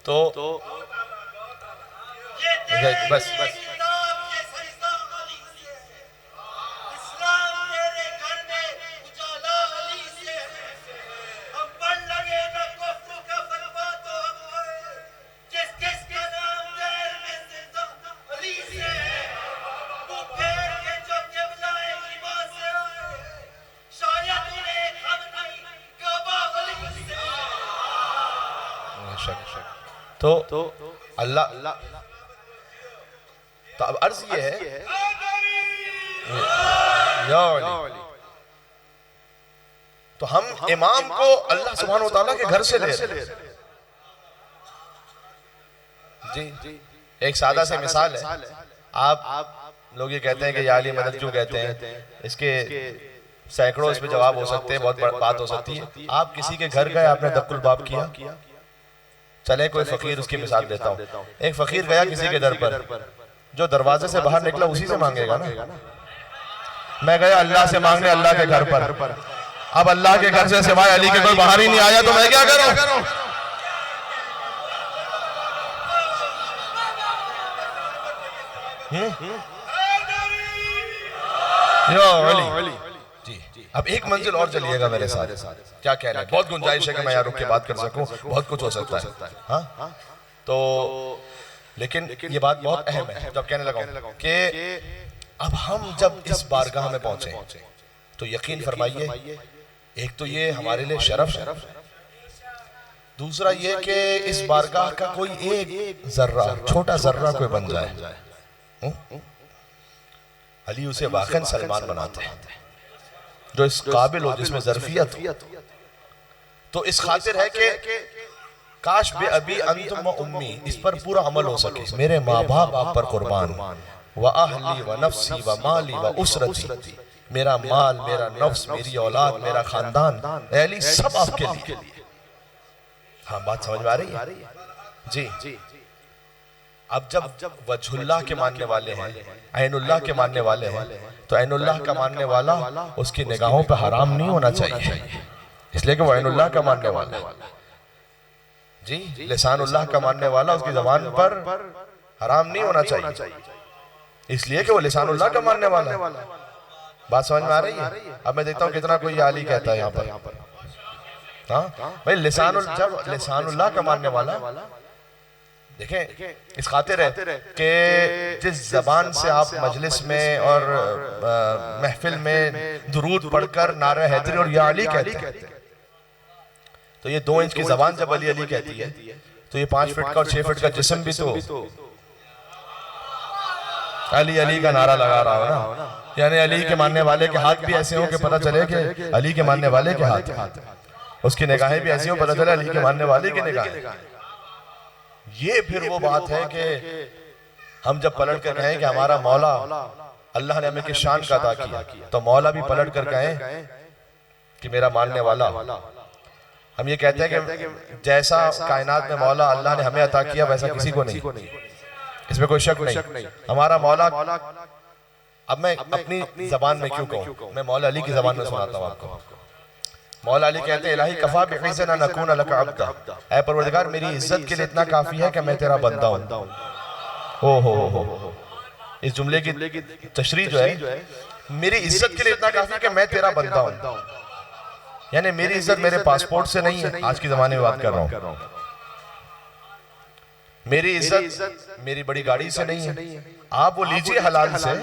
Speaker 2: तो बस बस तो अल्लाह तो अब अर्ज ये है तो हम इमाम को अल्लाह सुब्हानहू व तआला के घर से ले रहे हैं। जी एक सादा सी मिसाल है, आप लोग ये कहते हैं कि या अली मदद क्यों कहते हैं, इसके सैकड़ों इसमें जवाब हो सकते हैं, बहुत बड़ी बात हो सकती है। आप किसी के घर गए, आपने दक्कुल बाब किया, चले कोई फकीर, उसकी मिसाल देता हूँ। एक फकीर गया किसी के दर पर, जो दरवाजे से बाहर निकला उसी से मांगेगा ना। मैं गया अल्लाह से मांगने अल्लाह के घर पर, अब अल्लाह के घर से सिवाय अली के कोई बाहर ही नहीं आया, तो मैं क्या करूं? यो अली जी अब एक मंजिल और चलिएगा मेरे साथ, क्या कहना है? बहुत गुंजाइश है कि मैं यहाँ रुक के बात कर सकूं, बहुत कुछ हो सकता है। हाँ, तो लेकिन ये बात बहुत अहम है जब कहने लगा कि अब हम जब इस बारगाह में पहुंचे तो यकीन फरमाइए, एक तो ये हमारे लिए शरफ है, दूसरा ये कि इस बारगाह का कोई एक जर्रा, छोटा जर्रा कोई बन जाए, अली उसे वाकई सलमान बनाते हैं, जो इस काबिल हो, जिसमें ज़र्फियत हो। तो इस खातिर है कि काश बे अभी अंतुम व उम्मी, इस पर पूरा अमल हो सके। मेरे माँ बाप आप पर कुर्बान, व अहली व नफ्सी व माली व उसरती, मेरा माल, मेरा नफ्स, मेरी औलाद, मेरा खानदान, अली सब आपके लिए। हाँ, बात समझ में आ रही है जी। अब जब वजहुल्लाह के मानने वाले हैं, ऐनुल्लाह के मानने वाले हैं, तो ऐनुल्लाह का मानने वाला उसकी निगाहों पर हराम नहीं होना चाहिए, इसलिए कि वो ऐनुल्लाह का मानने वाला है जी। लिसानुल्लाह का मानने वाला, उसकी जबान पर हराम नहीं होना चाहिए, इसलिए कि वो लिसानुल्लाह का मानने वाला है। बात समझ में आ रही है? अब मैं देखता हूँ कितना कोई आली कहता है यहाँ पर। हाँ भाई, जब लिसानुल्लाह का मानने वाला, देखें इस खातिर है कि जिस जबान से आप मजलिस में और महफिल में दुरूद पढ़कर नारे हैदरी और या अली कहते हैं, तो ये 2 इंच की जबान जब अली अली कहती है, तो ये 5 फीट का और 6 फीट का जिस्म भी तो अली अली का नारा लगा रहा हो ना। यानी अली के मानने वाले के हाथ भी ऐसे हो कि पता चले कि अली के मानने वाले के हाथ, उसकी निगाहें भी ऐसी हो पता चले अली के मानने वाले की निगाहें। ये फिर वो बात है कि हम जब पलट कर कहें कि हमारा मौला, अल्लाह ने हमें किस शान का अता किया, तो मौला भी पलट कर कहें कि मेरा मानने वाला। हम ये कहते हैं कि जैसा कायनात में मौला अल्लाह ने हमें अता किया वैसा किसी को नहीं, इसमें कोई शक नहीं। हमारा मौला, अब मैं अपनी जबान में क्यों कहूँ, मैं मौला अली की जबान में सुनाता हूँ आपको। मौला अली कहते हैं, इलाही कफा बिइज़्ज़ना नकून लका अब्दा, ऐ परवरदिगार मेरी इज्जत के लिए इतना काफी है कि मैं तेरा बंदा हूँ। ओ हो, इस जुमले की तशरीह जो है, मेरी इज्जत के लिए इतना काफी है कि मैं तेरा बंदा हूँ। यानी मेरी इज्जत मेरे पासपोर्ट से नहीं है, आज के जमाने में बात कर रहा हूँ। मेरी इज्जत मेरी बड़ी गाड़ी से नहीं है, आप वो लीजिए हलाल से,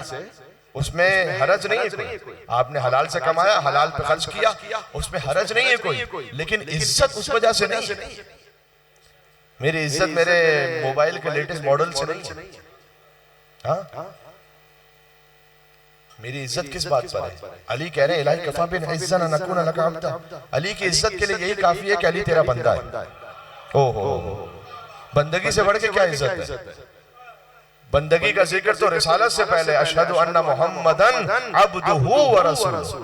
Speaker 2: उसमें हरज नहीं है कोई। आपने हलाल से कमाया, हलाल पे खर्च किया, उसमें हरज नहीं है कोई, लेकिन इज्जत उस वजह से नहीं है। मेरी इज्जत मेरे मोबाइल के लेटेस्ट मॉडल से नहीं है। हाँ, मेरी इज्जत किस बात पर है? अली कह रहे हैं, इलाही कफा बिइज़्ज़ना नकून लका अब्दा, अली की इज्जत के लिए यही काफी है कि अली तेरा बंदा है। ओ हो, बंदगी से बढ़ के क्या इज्जत है? बंदगी का जिक्र तो रिसालत से पहले, अशहदु अन्ना मुहम्मदन अब्दुहु व रसूलुहु,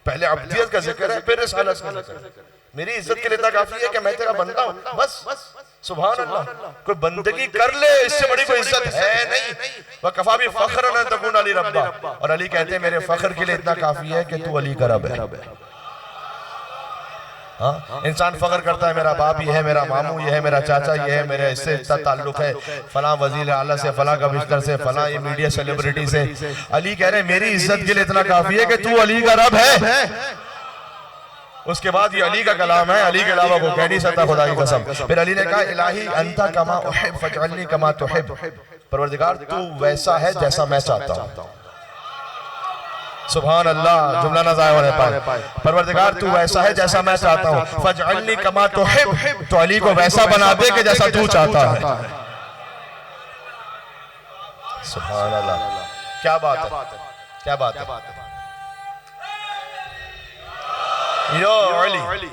Speaker 2: पहले अब्दियत का जिक्र है, फिर रिसालत का जिक्र। मेरी इज्जत के लिए इतना काफी है कि मैं तेरा बंदा हूं, बस। सुभान अल्लाह, कोई बंदगी कर ले, इससे बड़ी कोई इज्जत है नहीं। वह कफा भी फख्रन अन तकून अली रब्बा, और अली कहते हैं मेरे फख्र के लिए इतना काफी है कि तू अली का रब है। हाँ, इंसान फख्र करता है मेरा बाप ये है, मेरा मामू ये है, मेरा चाचा ये है, मेरे इससे इतना ताल्लुक है, फला वजीर आला से, फला कमिश्नर से, फला ये मीडिया सेलिब्रिटी से। अली कह रहे हैं मेरी इज्जत के लिए इतना काफी है कि तू अली का रब है। उसके बाद ये अली का कलाम है, अली के अलावा वो कह नहीं सकता, खुदा की कसम। फिर अली ने कहा, इलाही अंता कमा उहिब फजअलनी कमा तुहिब, परवरदिगार तू वैसा है जैसा मैं चाहता हूँ। सुभान अल्लाह, जुमला ना ज़ाया होने पाए। परवरदिगार तू वैसा है जैसा मैं चाहता हूँ, फजअलनी कमा तुहिब, तो अली को वैसा बना दे कि जैसा तू चाहता है। सुभान अल्लाह, क्या बात है, क्या बात है। यो अली,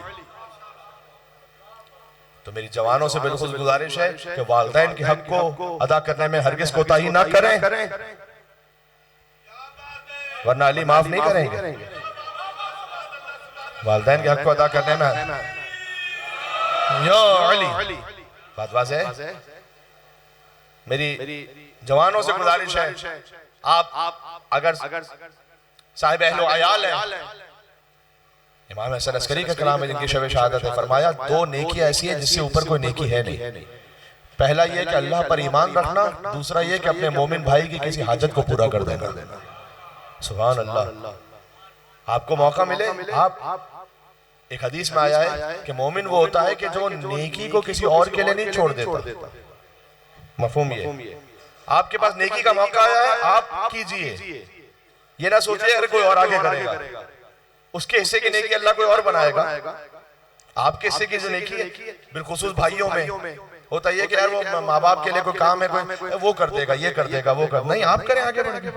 Speaker 2: तो मेरी जवानों से बिल्कुल गुजारिश है कि वालिदैन के हक को अदा करने में हरगिज़ कोताही ना करें, वरना अली माफ नहीं करेंगे। वालिदैन के हक को अदा करने में, यो अली, बात वाज़ेह है। मेरी जवानों से गुजारिश है, आप अगर साहिब अहलो अयाल है, इमाम हसन अस्करी का कलाम है जिनकी शब शहादत है, फरमाया 2 नेकी ऐसी है जिससे ऊपर कोई नेकी है नहीं। पहला यह कि अल्लाह पर ईमान रखना, दूसरा यह कि अपने मोमिन भाई की किसी हाजत को पूरा कर देना। सुभान अल्लाह, आपको मौका मिले, आप एक हदीस में आया है कि मोमिन वो होता है कि जो नेकी को किसी और के लिए नहीं छोड़ देता। मफहूम ये, आपके पास नेकी का मौका आया है, आप कीजिए, ये ना सोचिए अगर कोई और आगे करेगा, उसके हिस्से की नेकी अल्लाह कोई और बनाएगा। आपके हिस्से की जो नेकी है, बिलखुसूस भाइयों में होता है कि यार वो माँ बाप के लिए कोई काम है, कोई वो कर देगा, ये कर देगा, वो कर, नहीं, आप करें, आगे बढ़ेंगे।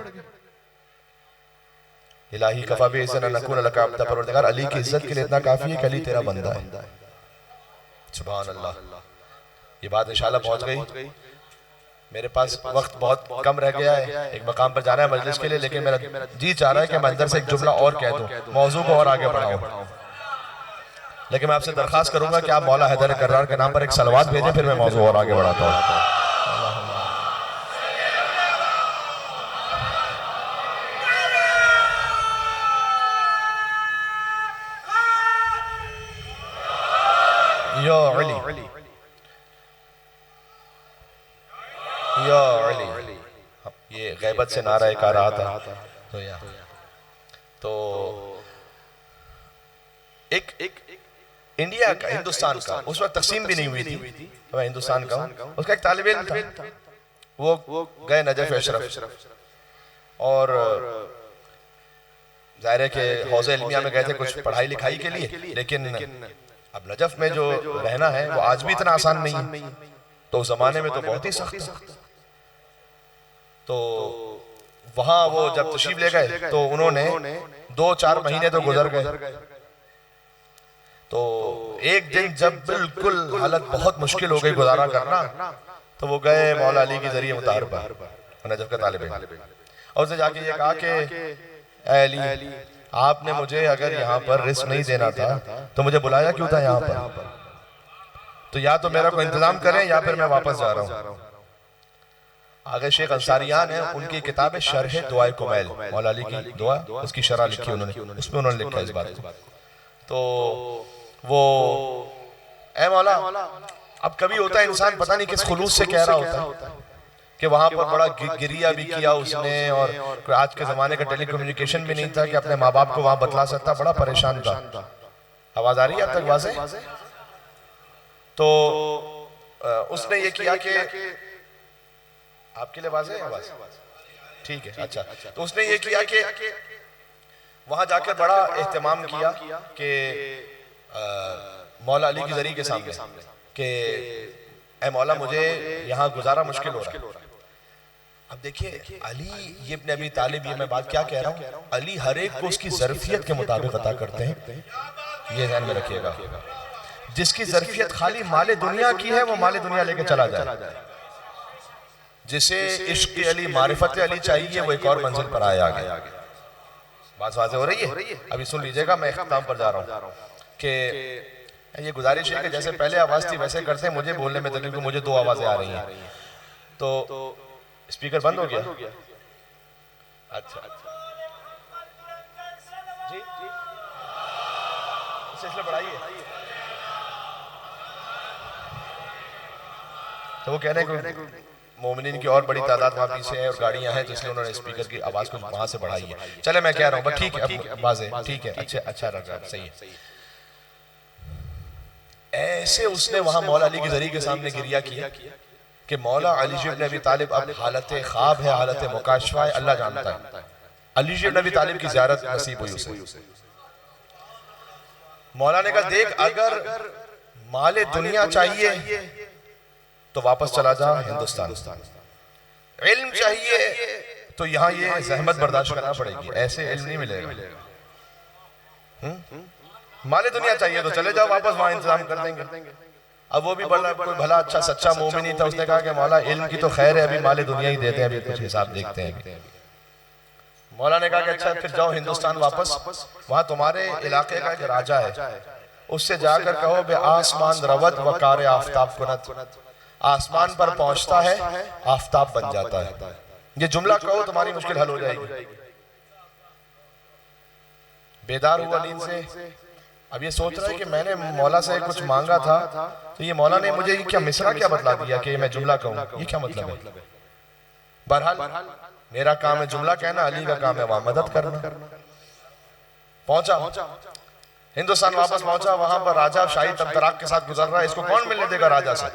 Speaker 2: इलाही कफा भी इज़्ज़त नकुन लका अब्दा, परवरदिगार अली की इज्जत के लिए इतना काफी है कि अली तेरा बंदा है। सुभान अल्लाह। ये बात इंशाल्लाह पहुंच गई। मेरे पास वक्त बहुत कम रह गया है, एक मकाम पर जाना है मजलिस के लिए, लेकिन मेरा जी चाह रहा है कि मैं अंदर से एक जुमला और कह दूं, मौजू को और आगे बढ़ाऊं। लेकिन मैं आपसे दरखास्त करूंगा कि आप मौला हैदर कर्रार के नाम पर एक सलवात भेजें, फिर मैं मौजू और आगे बढ़ाता हूं। या अली, या अली, ये गैबत से नारा एक आ रहा था, तो एक इंडिया का, हिंदुस्तान का, उस वक्त तकसीम भी नहीं हुई थी, मैं हिंदुस्तान का हूँ, उसका एक तालिब इल्म था, वो गए नजफ अशरफ, और जाहिर है कि हौज़े इल्मिया में गए थे कुछ पढ़ाई लिखाई के लिए, लेकिन अब नजफ में जो रहना है वो आज भी इतना आसान नहीं है, तो उस जमाने में तो बहुत ही सख्त था। तो वहां वो जब तशरीफ ले गए तो उन्होंने 2-4 महीने तो गुजर गए। तो एक दिन जब बिल्कुल हालत बहुत मुश्किल हो गई गुजारा करना, तो वो गए मौला अली के जरिए मुताहर पर, नजफ का तालिब इल्म, और उसने जाके ये कहा कि अली, आपने मुझे अगर यहाँ पर रिस्क नहीं देना था तो मुझे बुलाया क्यों था यहाँ पर? तो या तो मेरा कोई इंतजाम करें या फिर मैं वापस जा रहा हूँ। आगे शेख अंसारियान है, उनकी किताब है शरह दुआए कुमैल, मौला अली की दुआ, उसकी शरह लिखी उन्होंने, उसमें उन्होंने लिखा इस बात को। तो वो ऐ मौला, अब कभी होता है इंसान पता नहीं किस खुलूस से कह रहा होता है कि वहां पर बड़ा गिरिया भी किया उसने, और आज के जमाने का टेलीकम्युनिकेशन भी नहीं था कि अपने माँ बाप को वहां बतला सकता, बड़ा परेशान था। आवाज आ रही है अब तक वाज़े? तो उसने ये किया कि आपके लिए वाज़े है आवाज? ठीक है, अच्छा। तो उसने ये किया कि वहां जाकर बड़ा एहतमाम किया कि मौला अली की जरिए के सामने कि ऐ मौला मुझे यहाँ गुजारा मुश्किल हो रहा है। अब देखिए अली ये इब्न अबी तालिब, ये मैं बात क्या कह रहा हूँ, अली हर एक को उसकी ज़र्फियत के मुताबिक अता करते हैं, ये ध्यान में रखिएगा। जिसकी ज़र्फियत खाली माले दुनिया की है वो माले दुनिया लेके चला जाए, जिसे इश्क़ अली मारिफत अली चाहिए वो एक और मंजिल पर आए आगे। बात वाज़ेह हो रही है? अभी सुन लीजिएगा, मैं इख्तिताम पर जा रहा हूँ कि ये गुजारिश है कि जैसे पहले आवाज थी वैसे करते हैं, मुझे बोलने में तकलीफ, मुझे 2 आवाजें आ रही हैं, तो स्पीकर बंद हो गया? अच्छा जी, सिलसिला बढ़ाइए। तो वो कह रहे हैं कि मोमिनीन की और बड़ी तादाद वहाँ पीछे है और गाड़ियां हैं, तो इसलिए उन्होंने स्पीकर की आवाज को वहां से बढ़ाई है। चले मैं कह रहा हूँ, ठीक है, वाज़ेह, ठीक है, अच्छा लग रहा है, सही है। ऐसे उसने वहां मौला अली के जरिए के सामने गिरिया किया कि मौला अली इब्न अबी तालिब अब हालत ख्वाब है, हालत मुकाशफा है, अल्लाह जानता है। अली इब्न अबी तालिब की ज़ियारत नसीब हुई उसे। मौला ने कहा देख, अगर माले दुनिया चाहिए तो वापस चला जा हिंदुस्तान, इल्म चाहिए तो यहाँ ये जहमत बर्दाश्त करना पड़ेगी, ऐसे इल्म नहीं मिलेगा। माले दुनिया चाहिए तो चले जाओ वापस, वहां इंतजाम कर देंगे। अब वो भी बड़ा कोई भला अच्छा सच्चा मोमिन ही था, उसने कहा कि मौला इल्म की तो खैर है, अभी माले दुनिया ही देते हैं, अभी कुछ हिसाब देखते हैं। मौला ने कहा कि अच्छा फिर जाओ हिंदुस्तान वापस, वहां तुम्हारे इलाके का एक राजा है, उससे जाकर कहो बे आसमान रवत वकार आफताब कुनत, आसमान पर पहुंचता है आफताब बन जाता है। ये जुमला कहो तुम्हारी मुश्किल हल हो जाएगी। बेदार हुआ नींद से, अब ये सोच रहा है कि मैंने मौला से कुछ मांगा था, तो ये मौला ने मुझे क्या मिसरा क्या बतला दिया कि मैं जुमला कहूँ, ये क्या मतलब है? बहरहाल मेरा काम है जुमला कहना, अली का काम है वहां मदद करना। पहुंचा, हिंदुस्तान वापस पहुंचा, वहां पर राजा शाही तबतराक के साथ गुजर रहा है, इसको कौन मिलने देगा राजा से?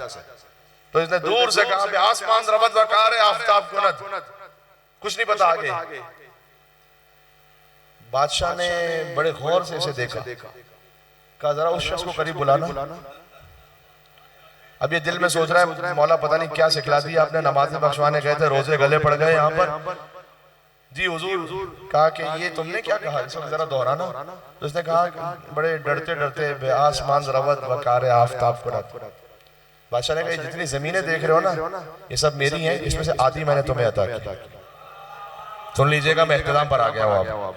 Speaker 2: तो इसने दूर से कहा कि आसमान रवत वकार है, आफताब कुनत, कुछ नहीं पता आगे। बादशाह ने बड़े गौर से इसे देखा, कहा जरा उस शख्स को करीब बुलाना। अब ये दिल में सोच रहा है मौला पता नहीं क्या सिखला दिया आपने, नमाज़ें बख्शवाने गए थे, रोजे गले पड़ गए यहाँ पर जी हुजूर। कहा कि ये तुमने क्या कहा, इसको जरा दोहराना। तो उसने कहा बड़े डरते डरते आसमान रवत वकार आफताब कुनत। बादशाह ने कहा जितनी जमीनें देख रहे हो ना ये सब मेरी हैं, इसमें से आधी मैंने तुम्हें अता की। सुन लीजिएगा, मैं इख्तिताम पर आ गया हूँ।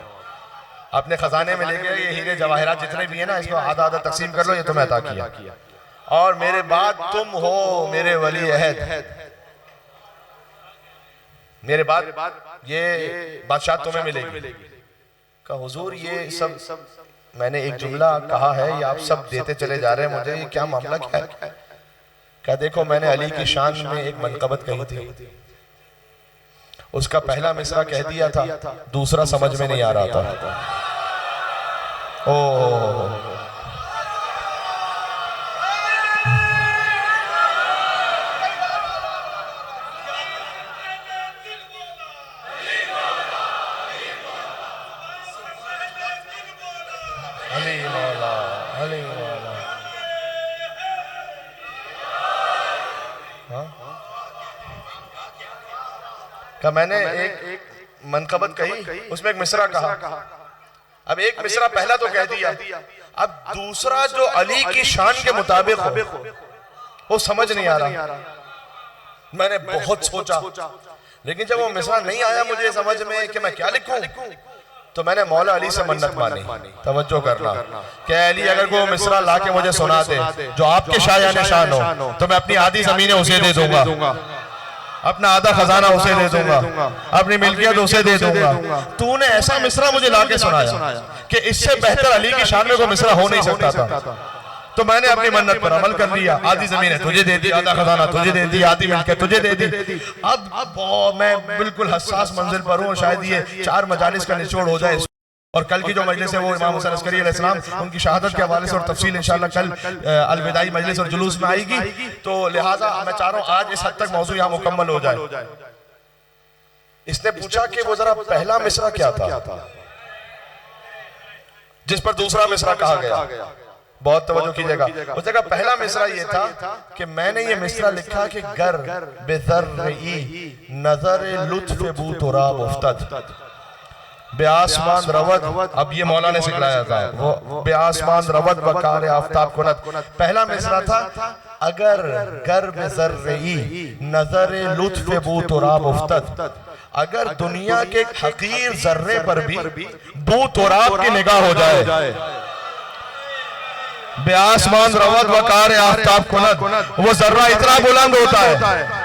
Speaker 2: अपने खजाने में लेके ये हीरे जवाहरात जितने भी है ना, इसको आधा आधा तकसीम कर लो, ये तुम्हें अता किया। और मेरे बाद तुम हो मेरे वली अहद, मेरे बाद ये बादशाह तुम्हें मिलेगी। कहा हुजूर ये सब मैंने एक जुमला कहा है, ये आप सब देते चले जा रहे हैं मुझे, ये क्या मामला क्या है? कहा देखो मैंने अली की शान में एक मनकबत कही थी, उसका पहला मिसरा कह दिया था, दूसरा समझ में नहीं आ रहा था। ओ का मैंने एक मनकबत कही, उसमें एक मिसरा कहा। अब एक मिसरा पहला तो कह दिया, अब दूसरा जो अली की शान के मुताबिक हो वो समझ नहीं आ रहा। मैंने बहुत सोचा, लेकिन जब वो मिसरा नहीं आया मुझे समझ में कि मैं क्या लिखूं, तो मैंने मौला अली से मन्नत मानी। तवज्जो करना कि अली अगर कोई मिसरा ला के मुझे सुना दे जो आपके शायान शान हो, तो मैं अपनी आधी जमीनें उसे दे दूंगा, अपना आधा खजाना उसे दे दूंगा, अपनी मिल्कियत उसे दे दूंगा। तूने ऐसा मिसरा मुझे लाके सुनाया कि इससे बेहतर अली की शान में कोई मिसरा हो नहीं सकता था। तो मैंने अपनी मन्नत पर अमल कर लिया, आधी जमीन तुझे दे दी, आधा खजाना तुझे दे दी, आधी मिल्कियत तुझे दे दी। अब मैं बिल्कुल हसास मंजिल पर हूँ, शायद ये 4 मजालिस का निचोड़ हो जाए। और कल की जो मजलिस है वो इमाम हुसैन अस्करी अलैहिस्सलाम उनकी शहादत के हवाले से और तफसील इंशाअल्लाह कल अलविदाई मजलिस और जुलूस में आएगी। तो लिहाजा मैं चाह रहा हूँ आज इस हद तक मौजू यहाँ मुकम्मल हो जाए। इसने पूछा कि वो जरा पहला मिसरा क्या था जिस पर दूसरा मिसरा कहा गया। बहुत तवज्जो कीजिएगा। उसने कहा पहला मिसरा ये था कि मैंने ये मिसरा लिखा कि गर बेज़र्री नजर लुत्फ बू तुराब उफ्तद बेआसमान रवद। अब ये मौला ने सिखलाया था, वो बेआसमान रवद वकार आफताब कुनत। पहला मिसरा था अगर गर बेज़र्री नजर लुत्फ बू तुराब उफ्तद, अगर दुनिया के हकीर जर्रे पर भी बू तुराब की निगाह हो जाए, बेआसमान रवद वकार आफताब कुनत, वो जर्रा इतना बुलंद होता है,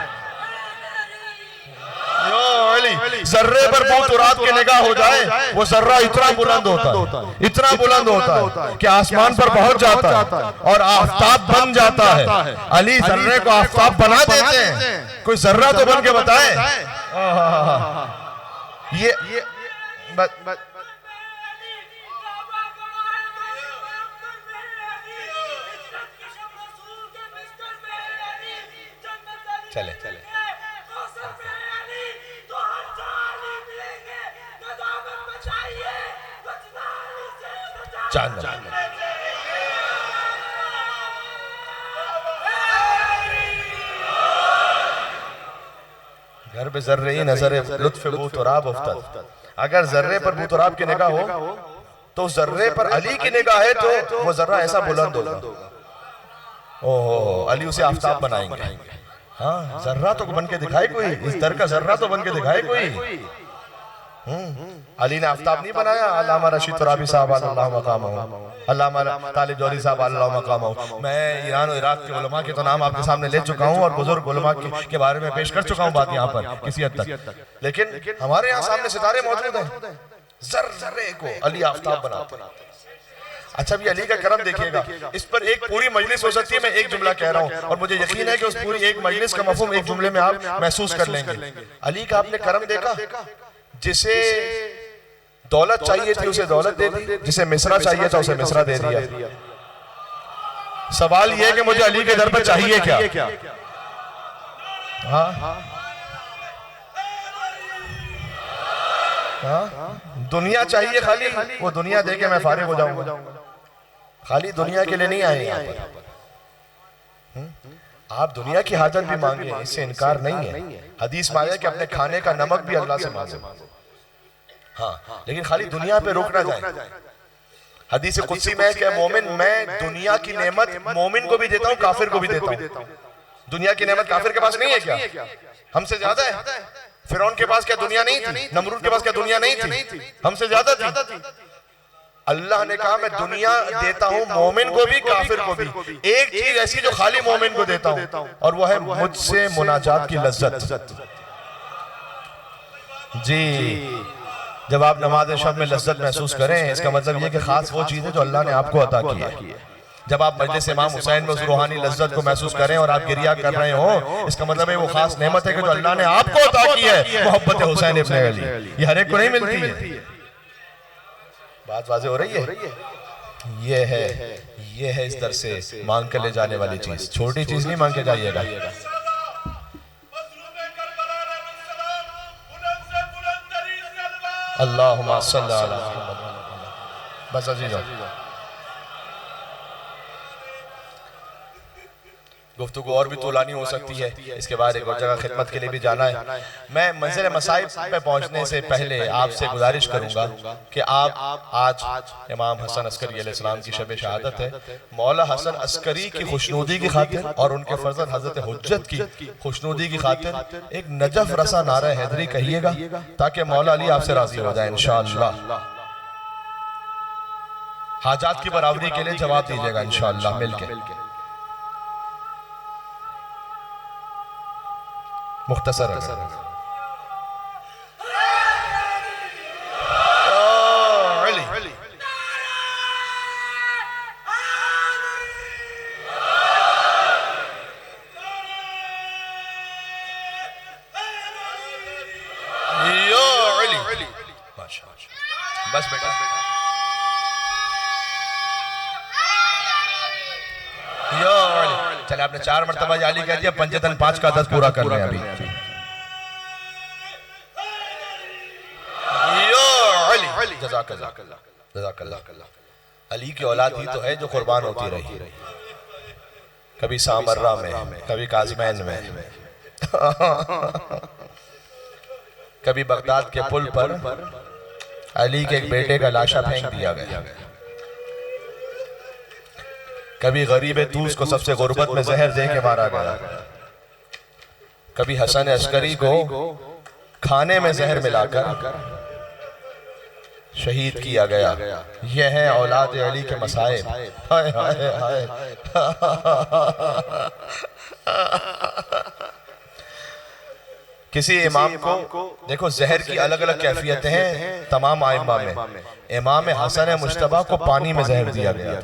Speaker 2: जर्रे पर बू तुराब की निगाह हो जाए, वो जर्रा इतना बुलंद होता है, इतना बुलंद होता है कि आसमान पर पहुंच जाता है और आफताब बन जाता है। अली जर्रे को आफताब बना देते हैं। कोई जर्रा तो बन के बताए। ये चले घर पे जर्रे नजर लुत्फ बू तुराब उफ्तद, अगर जर्रे पर बू तुराब की निगाह हो तो जर्रे पर अली की निगाह है तो वो जर्रा ऐसा बुलंद होगा। ओहो अली उसे आफताब बनाएंगे। हाँ जर्रा तो बन के दिखाए कोई, इस दर का जर्रा तो बन के दिखाए कोई। अली ने आफताब नहीं बनाया। अल्लामा रशीद तुराबी साहब अल्लाह मकामहू, अल्लामा तालिब जौहरी साहब अल्लाह मकामहू। मैं ईरान और इराक के उलमा के तो नाम आपके सामने ले चुका हूँ और बुजुर्ग उलमा के बारे में पेश कर चुका हूँ बात यहाँ पर किसी हद तक, लेकिन हमारे यहाँ सामने सितारे मौजूद हैं। जर्रे को अली आफताब बनाते। अच्छा भी अली का करम देखिएगा, इस पर एक पूरी मजलिस हो सकती है। मैं एक जुमला कह रहा हूँ और मुझे यकीन है कि उस पूरी एक मजलिस का मफहूम एक जुमले में आप महसूस कर लेंगे। अली का आपने करम देखा, जिसे दौलत चाहिए थी उसे दौलत दे दी, जिसे मिस्रा चाहिए था उसे मिस्रा दे दिया। सवाल यह है कि मुझे अली के दर पर चाहिए क्या? हाँ हाँ, दुनिया चाहिए खाली, वो दुनिया दे के मैं फारिग हो जाऊंगा। खाली दुनिया के लिए नहीं आए यहाँ पर। आप दुनिया की हाजत भी मांगे, इससे इनकार नहीं है। हदीस में आया कि अपने खाने का नमक भी अल्लाह से मांगे, हाँ, लेकिन खाली दुनिया पे रुक ना जाए। हदीस कुदसी में है कि मोमिन, मैं दुनिया की नेमत मोमिन को भी देता हूँ, काफिर को भी देता हूँ। दुनिया की नेमत काफिर के पास नहीं है क्या? हमसे ज्यादा है। फिरौन के पास क्या दुनिया नहीं थी? नमरूद के पास क्या दुनिया नहीं थी? हमसे ज्यादा थी। अल्लाह ने कहा मैं दुनिया देता हूं मोमिन को भी काफिर को भी। एक चीज ऐसी जो खाली मोमिन को देता हूं, और वो है मुझसे मुनाजात की लज्जत। जी, जब आप नमाज शब में लज्जत महसूस करें, इसका मतलब ये कि खास वो चीज है जो अल्लाह ने आपको अता की है। जब आप मजलिस इमाम हुसैन में उस रूहानी लज्जत को महसूस करें और आप गिरिया कर रहे हो, इसका मतलब है वो खास नेमत है कि जो अल्लाह ने आपको अता की है, मोहब्बत हुसैन इब्न अली। ये हर एक को नहीं मिलती है। बात वाज़ेह हो रही है? ये है इस दर से मांग कर ले जाने वाली चीज। छोटी चीज नहीं मांग के जाइएगा। अल्लाहुम्मा सल्ली अला मुहम्मद। बस अजीजों, गुफ्तगू और भी तूलानी हो सकती है, इसके बाद एक और जगह खिदमत के लिए भी जाना है। मैं मंज़िल मसाइब पे पहुंचने से पहले आपसे गुजारिश करूंगा कि आप आज इमाम हसन अस्करी अलैहिस्सलाम की शब शहादत है, मौला हसन अस्करी की खुशनूदी की खातिर और उनके फर्जंद हजरत हुज्जत की खुशनूदी की खातिर एक नजफ रसा नारा हैदरी कहिएगा, ताकि मौला अली आपसे राजी हो जाए इंशाअल्लाह। हाजात की बराबरी के लिए जवाब दीजिएगा इंशाअल्लाह मिलके। मुख्तसर बस बेटा, चले आपने 4 मरतबा जाली कह दिया, पंजतन 5 का 10 पूरा कर रहे हैं अभी। जज़ाकल्लाह। अली की औलाद ही तो है जो कुर्बान होती रही, कभी सामर्रा में, कभी काज़मैन में, कभी बगदाद के पुल पर अली के एक बेटे का लाशा फेंक दिया गया, कभी गरीब तूस को सबसे गुर्बत में जहर दे के मारा गया, कभी हसन अस्करी को खाने में जहर मिलाकर शहीद किया गया। यह है औलाद अली के मसाइब। हाय हाय हाय। किसी इमाम को देखो, जहर की अलग अलग कैफियतें हैं तमाम आइम्मा में। इमाम हसन मुश्तबा को पानी में जहर दिया गया,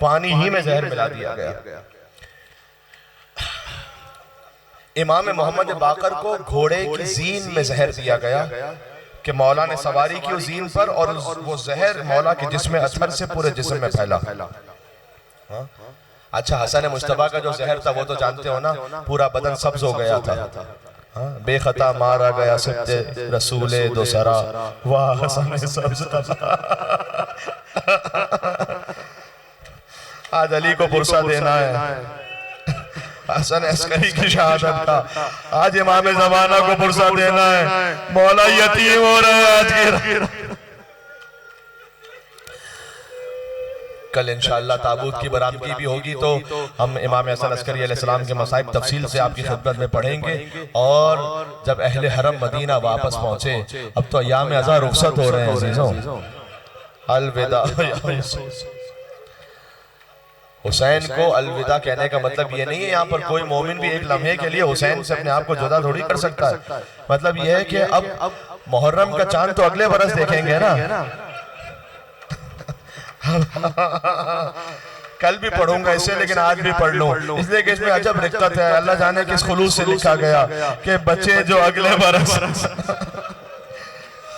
Speaker 2: पानी ही में जहर मिला दिया गया। इमाम मोहम्मद बाकर को घोड़े की जीन में जहर दिया गया कि मौला ने सवारी की उस जीन पर, और वो जहर मौला के जिस्म अतहर से पूरे जिस्म में फैला। अच्छा, हसन मुश्तबा का जो जहर था वो तो जानते हो ना, पूरा बदन सब्ज हो गया था। बेखता मारा गया सत्य रसूले दो सरा, वाह हसन सब्ज आज अली को पुरसा देना है। हसन अस्करी की शहादत का आज इमाम ज़माना को पुरसा देना है। मौला यतीम हो रहा है आज की। कल इंशाअल्लाह ताबूत की बरामदगी भी होगी, तो हम इमाम हसन अस्करी अलैहिस्सलाम के मसाइब तफसील से आपकी खिदमत में पढ़ेंगे। और जब अहले हरम मदीना वापस पहुंचे, अब तो अय्याम अज़ा रुखसत हो रहे हैं अज़ीज़ों, अलविदा। हुसैन को अलविदा कहने का मतलब ये नहीं है यहाँ पर कोई मोमिन भी एक लम्हे के लिए हुसैन से अपने आप को जुदा थोड़ी कर सकता है। मतलब ये है कि अब मुहर्रम का चांद तो अगले बरस देखेंगे ना। कल भी पढ़ूंगा इसे, लेकिन आज भी पढ़ लूं, इसलिए कि इसमें अजब रिक्कत है। अल्लाह जाने किस खुलूस से लिखा गया कि बच्चे जो अगले बरस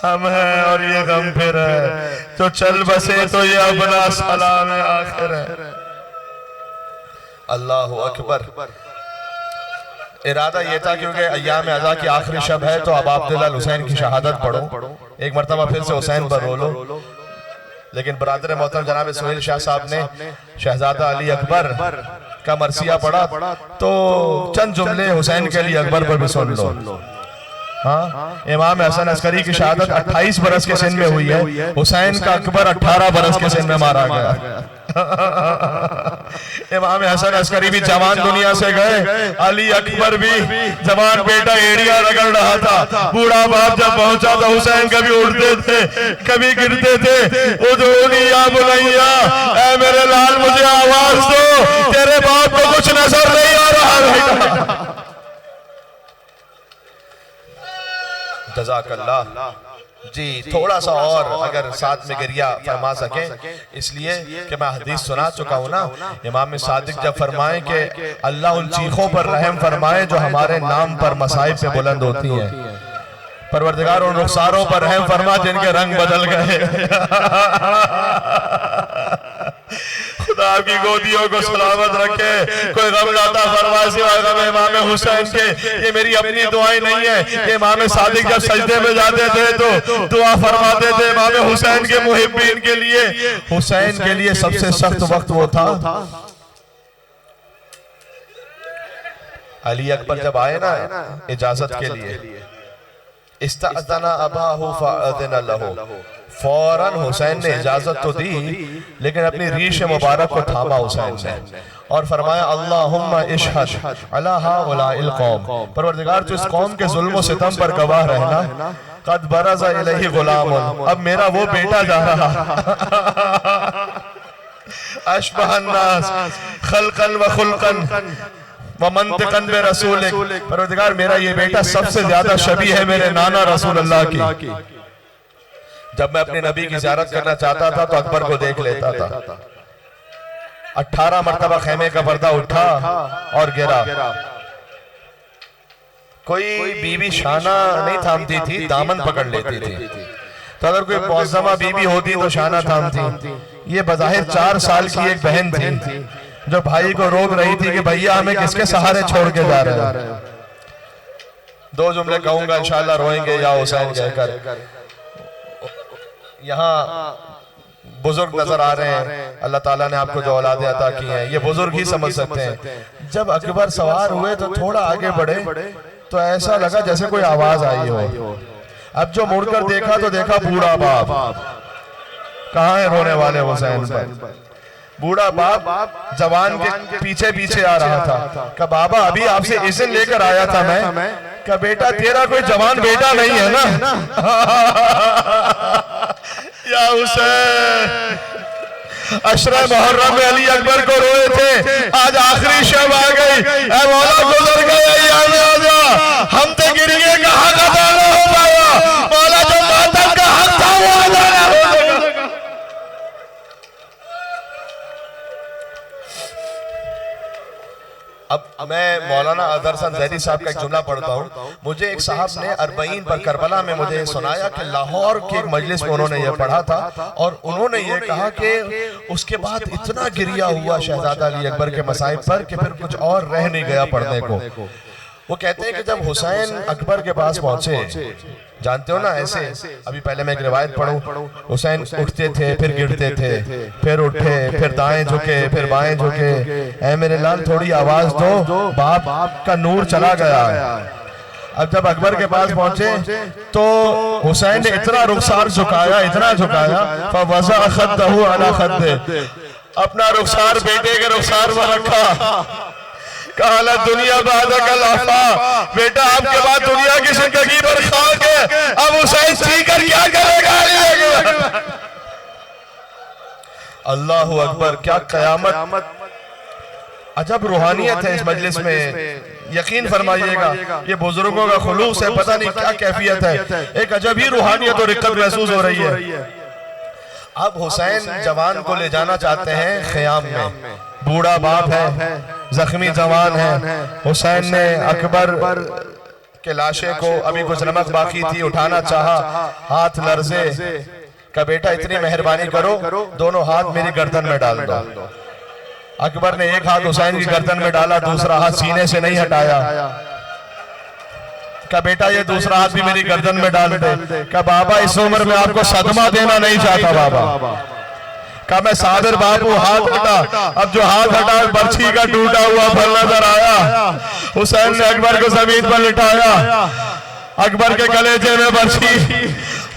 Speaker 2: हम हैं और ये गम फिर है, तो चल बसे तो ये अपना सलाम आखिर है। अल्लाह अकबर। इरादा ये था क्योंकि अय्याम अज़ा की आखिरी शब है तो अब आप दिल हुसैन की शहादत पढ़ो, एक मरतबा फिर से हुसैन पर रो लो। लेकिन बरादर मोहतरम जनाब सुहेल शाह साहब ने शहजादा अली अकबर का मरसिया पढ़ा तो चंद जुमले हुसैन के लिए अकबर पर भी सुन लो। हाँ, इमाम हसन अस्करी की शहादत 28 बरस के सिन में हुई है, हुसैन का अकबर 18 बरस के सिन में मारा गया। इमाम हसन अस्करी भी जवान दुनिया से गए, अली अकबर भी जवान बेटा एड़िया रगड़ रहा था। बूढ़ा बाप जब पहुंचा तो हुसैन कभी उठते थे कभी गिरते थे। उदूनी या बुलैया, ऐ मेरे लाल मुझे आवाज दो, तेरे बाप को कुछ नजर नहीं आ रहा बेटा। जज़ाकल्लाह जी। थोड़ा सा और अगर साथ में गिरिया फरमा सके, इसलिए कि मैं हदीस सुना चुका हूँ ना, इमाम सादिक जब फरमाए कि अल्लाह उन चीखों पर रहम फरमाए जो हमारे नाम पर मसाइब पे बुलंद होती हैं, परवरदिगार उन रुखसारों पर रहम फरमा जिनके रंग बदल गए। खुदा आपकी गोदियों को सलामत रखे, कोई गम लाता फरमाए सिवाय गम इमाम हुसैन के। ये मेरी अपनी दुआएं नहीं है, ये इमाम सादिक जब सजदे में जाते थे तो दुआ फरमाते थे इमाम हुसैन के मुहिब्बीन के लिए। हुसैन के लिए सबसे सख्त वक्त वो था, अली अकबर जब आए ना इजाजत के लिए, इस्ताज़ना अबाहु फ़अज़िन लहू, फौरन हुसैन ने इजाजत तो दी लेकिन अपनी रीश मुबारक को थामा हुसैन ने और फरमाया अल्लाहुम्मा इशहद अला हाउलाइल कौम, परवरदिगार तू इस कौम के जुल्म और सितम पर गवाह रहना। कद बरज़ा इलैहि गुलामुन, अब मेरा वो बेटा जा रहा। अशबहन नास खल्कन व खुल्कन व मंतिकन बे रसूलिक, परवरदिगार मेरा ये बेटा सबसे ज्यादा शबीह है मेरे नाना रसूल अल्लाह की। जब मैं अपने नबी की ज़ियारत करना चाहता था तो अकबर को देख लेता था। 18 मरतबा खेमे का पर्दा उठा और गिरा। कोई बीवी शाना नहीं थामती थी, दामन पकड़ लेती थी। तो अगर कोई मौज़्ज़मा बीवी होती तो शाना थामती। ये बज़ाहिर 4 साल की एक बहन थी जो भाई को रोक रही थी कि भैया हमें किसके सहारे छोड़ के जा रहे हैं। 2 जुमले कहूंगा इंशाअल्लाह, रोएंगे या हुसैन कहकर। यहाँ बुजुर्ग नजर आ रहे हैं, अल्लाह ताला ने आपको जो औलादे अता की हैं ये बुजुर्ग ही समझ सकते हैं। जब अकबर सवार हुए तो थोड़ा आगे बढ़े तो ऐसा लगा जैसे कोई आवाज आई हो। अब जो मुड़कर देखा तो देखा बूढ़ा बाप। कहाँ है रोने वाले हुसैन पर? बूढ़ा बाप जवान के पीछे पीछे आ रहा था। कहा बाबा अभी आपसे इज़्न लेकर आया था मैं। कहा बेटा तेरा कोई जवान बेटा नहीं है ना? या हुसैन, अशरा मुहर्रम में अली अकबर को रोए थे, आज आखिरी शब आ गई। ऐ मौला गुजर गए हम तो गिर गए, कहाँ का दाना हो पाया मौला, जो मातम का हक था वो अदा ना हो सका। अब मैं मौलाना अदरसन ज़ैदी साहब का एक जुमला पढ़ता हूँ। मुझे एक साहब ने 40 पर करबला में मुझे सुनाया कि लाहौर के एक मजलिस में उन्होंने ये पढ़ा था और उन्होंने ये कहा कि उसके बाद इतना गिरिया हुआ शहजादा अली अकबर के मसाइब पर कि फिर कुछ और रह नहीं गया पढ़ने को। वो कहते हैं कि जब हुसैन अकबर के पास पहुंचे, जानते हो ना ऐसे, अभी पहले मैं एक रिवायत पढ़ूं, हुसैन उठते थे फिर गिरते थे, फिर उठे फिर दाएं झुके फिर बाएं झुके। ऐ मेरे लाल थोड़ी आवाज दो, बाप का नूर चला गया। अब जब अकबर के पास पहुंचे तो हुसैन ने इतना रुखसार झुकाया, इतना झुकाया, फवज़अ खद्दहु अला खद्दे, अपना रुखसार बेटे के रुखसार पर रखा। कहा दुनिया बेटा आपके बाद दुनिया की जिंदगी पर खाक है, अब हुसैन सीकर क्या करेगा? अल्लाहु अकबर, क्या कयामत, अजब रूहानियत है इस मजलिस में। यकीन फरमाइएगा ये बुजुर्गों का खुलूस है, पता नहीं क्या कैफियत है, एक अजब ही रूहानियत और रिक्कत महसूस हो रही है। अब हुसैन जवान को ले जाना चाहते हैं ख़याम में, बूढ़ा बाप है, जख्मी जवान है। हुसैन ने अकबर कि लाशे को अभी कुछ नमक बाकी थी, उठाना चाहा, हाथ लर्जे। का बेटा इतनी मेहरबानी करो, दोनों हाथ मेरी गर्दन में डाल दो। अकबर ने एक हाथ हुसैन की गर्दन में डाला, दूसरा हाथ सीने से नहीं हटाया। का बेटा ये दूसरा हाथ भी मेरी गर्दन में डाल दे। का बाबा इस उम्र में आपको सदमा देना नहीं चाहता बाबा। का मैं साबिर बाबू, हाथ हटा। अब जो हाथ हटा बर्छी का टूटा हुआ फल नजर आया। हुसैन ने अकबर को जमीन पर लिटाया, अकबर के कलेजे में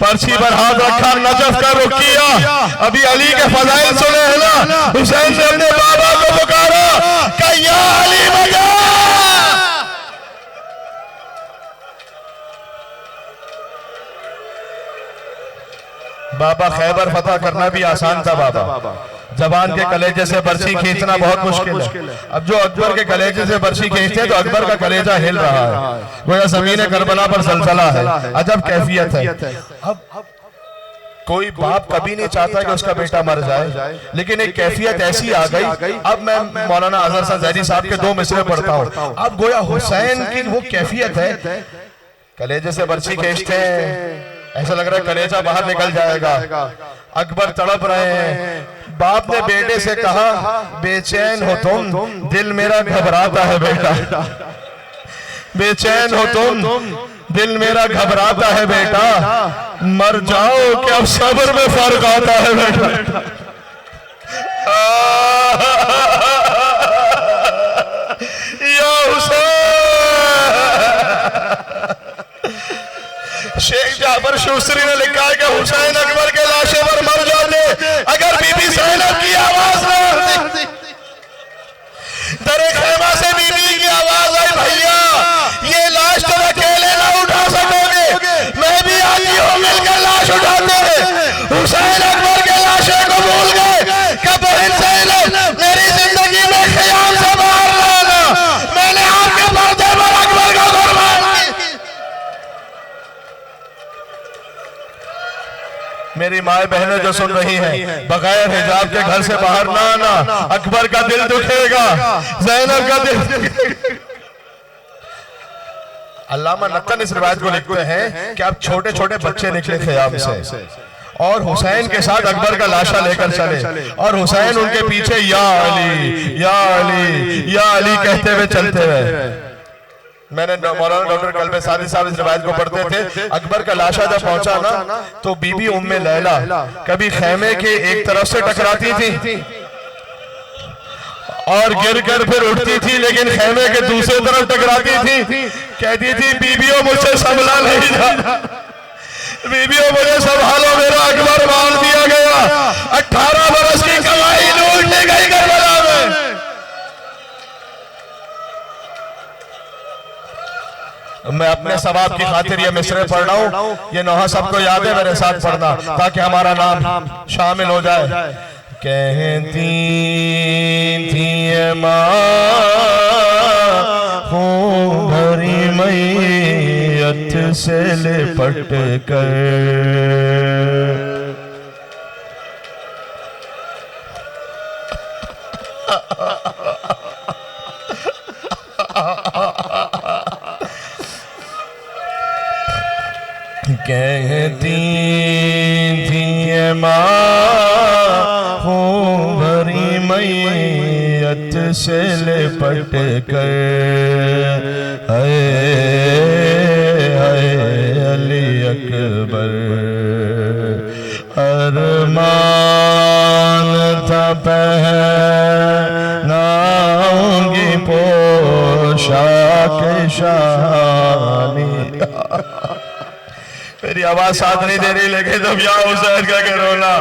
Speaker 2: पर्ची पर हाथ रखा, नजफ का रुख किया। अभी अली के फजाइल सुने हैं ना। हुसैन ने अपने बाबा को पुकारा कि या अली बजा। बाबा खैबर फतह करना भी आसान था बाबा, जबान के कलेजे से बर्छी खींचना बहुत मुश्किल है। अब जो अकबर के कलेजे से बर्छी खींचते तो अकबर का कलेजा हिल रहा है, गोया ज़मीन करबला पर जलजला है। अजब कैफियत है। अब कोई बाप कभी नहीं चाहता कि उसका बेटा मर जाए, लेकिन एक कैफियत ऐसी आ गई। अब मैं मौलाना अजहर ज़हरी साहब के 2 मिसरे पढ़ता हूँ। अब गोया हुसैन की वो कैफियत है, कलेजे से बर्छी खींचते हैं, ऐसा लग रहा है कलेजा बाहर निकल जाएगा। अकबर तड़प रहे हैं। बाप ने बेटे से कहा, बेचैन हो तुम, दिल मेरा घबराता है बेटा। बेचैन हो तुम, दिल मेरा घबराता है बेटा। मर जाओ कि अब सब्र में फर्क आता है बेटा। या हुसैन। शेख जाफर शूसरी ने लिखा है कि हुसैन अकबर के लाशे पर मर जाते अगर बीबी ज़ैनब की आवाज न आती। दरे खेमा से बीबी की आवाज आई, भैया ये लाश तुम अकेले ना उठा सकोगे, मैं भी आती हूँ, मिलकर लाश उठाते हैं। हुसैन अकबर के लाशे को भूल गए कि बहन ज़ैनब मेरी जिंदगी में ख़याल से बाहर लाना, मैंने आपके पर्दे पर अकबर का कुर्बान। मेरी माए बहनें जो सुन रही हैं, बगैर हिजाब के घर से बाहर ना आना, अकबर का दिल दुखेगा, ज़ैनब का दिल। अल्लामा नक्कन इस रिवायत को लिखते हैं कि अब छोटे छोटे बच्चे निकले ख़याम से और हुसैन के साथ अकबर का लाशा लेकर चले, और हुसैन उनके पीछे या अली या अली या अली कहते हुए चलते हुए। मैंने मौलाना डॉक्टर कल्बे सादी साहब इस रिवायत को पढ़ते थे। अकबर का लाशा जब पहुंचा ना तो बीबी उम्मे लैला कभी खेमे के एक तरफ से टकराती थी और गिर कर फिर उठती थी, लेकिन खेमे के दूसरे तरफ टकराती थी। कहती थी बीबियों मुझसे संभला नहीं जाता, बीबियों मुझे संभालो, मेरा अकबर मार दिया गया, 18 बरस की कमाई लूट ली गई करबला में। मैं अपने सवाब की खातिर ये मिसरे पढ़ रहा हूँ, ये नोहा सबको याद है, मेरे साथ पढ़ना ताकि हमारा नाम शामिल हो जाए। कहती थी माँ हूँ भरी मैयत से लिपट कर, कहती थी माँ हूँ भरी मैयत से लिपट कर, हाय हाय अली अकबर अरमान था पहनाऊंगी पोशाक शानी। मेरी आवाज साथ नहीं दे रही, लेकिन जब या हुसैन का रोना,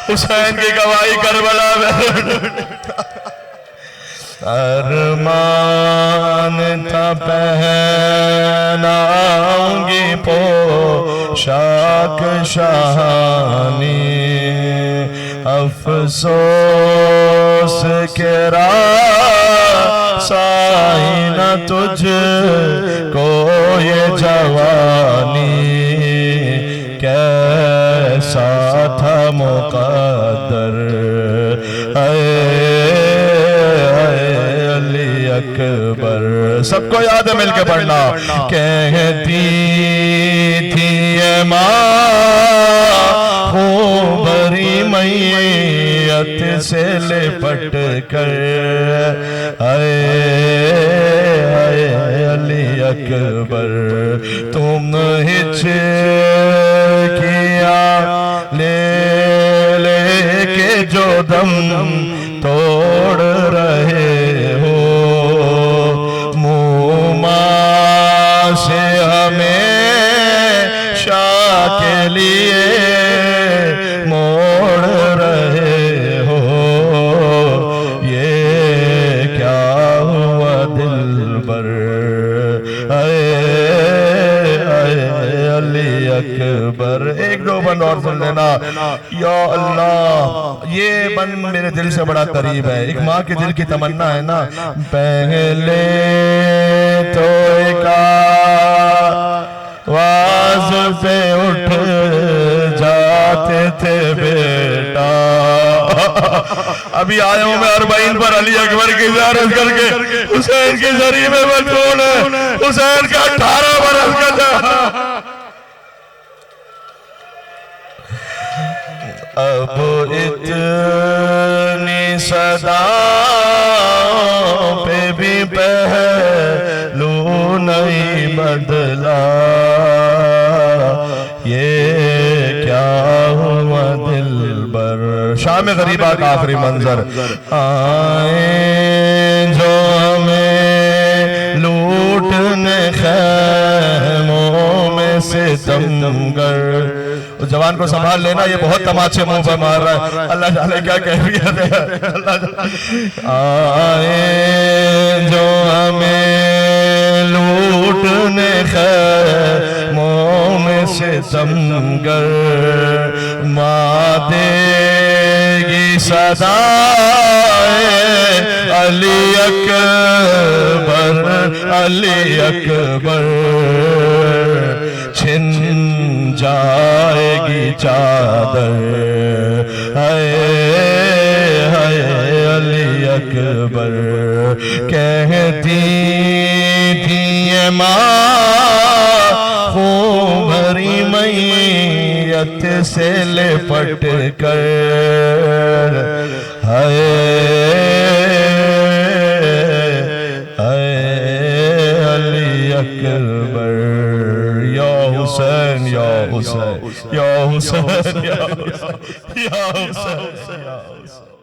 Speaker 2: हुसैन की गवाही करबला में। अरमान था पहनाऊंगी पोशाक शानी, अफसोस के रासाई न तुझ को ये जवानी, कैसा था मुक़द्दर अली अकबर सबको याद है, मिलके पढ़ना। कहती थी ये माँ खूबरी मैयत से लिपट कर, आए आए अली अकबर तुम हिचकिया ले लेके जो दम तोड़ रहे हो, मुँह से हमेशा के लिए मोड़ रहे हो, ये क्या हुआ दिलबर, अली अकबर। एक दो बंद और सुन लेना। या अल्लाह, ये बंद मेरे दिल से बड़ा करीब है। एक माँ के दिल की तमन्ना है ना, पहले तो एक आवाज पे उठ जाते थे बेटा। अभी आया हूं मैं अरबाइन पर अली अकबर की ज़ियारत करके। हुसैन के जरिए में मजबूर है, हुसैन का 18 बरस का अब इतनी सदाओं पे भी पहलू नहीं बदला, ये क्या हुआ दिलबर। शाम गरीबा का आखिरी मंजर, आए जो हमें लूटने खैमों में सितमगर। जवान को संभाल लेना, ये बहुत तमाचे मुंह पर मार रहा है। अल्लाह जाने क्या कैफियत है। आए जो हमें लूटने खैमों में सितमगर, माँ देगी सदाए अली अकबर, अली अकबर। छिन जाएगी चादर, हाय हाय अली अकबर। कहती थी ये माँ खूबरी मैयत से लिपट कर, हाय हाय अली अकबर। या हुसैन या हुसैन या हुसैन या हुसैन या हुसैन या हुसैन।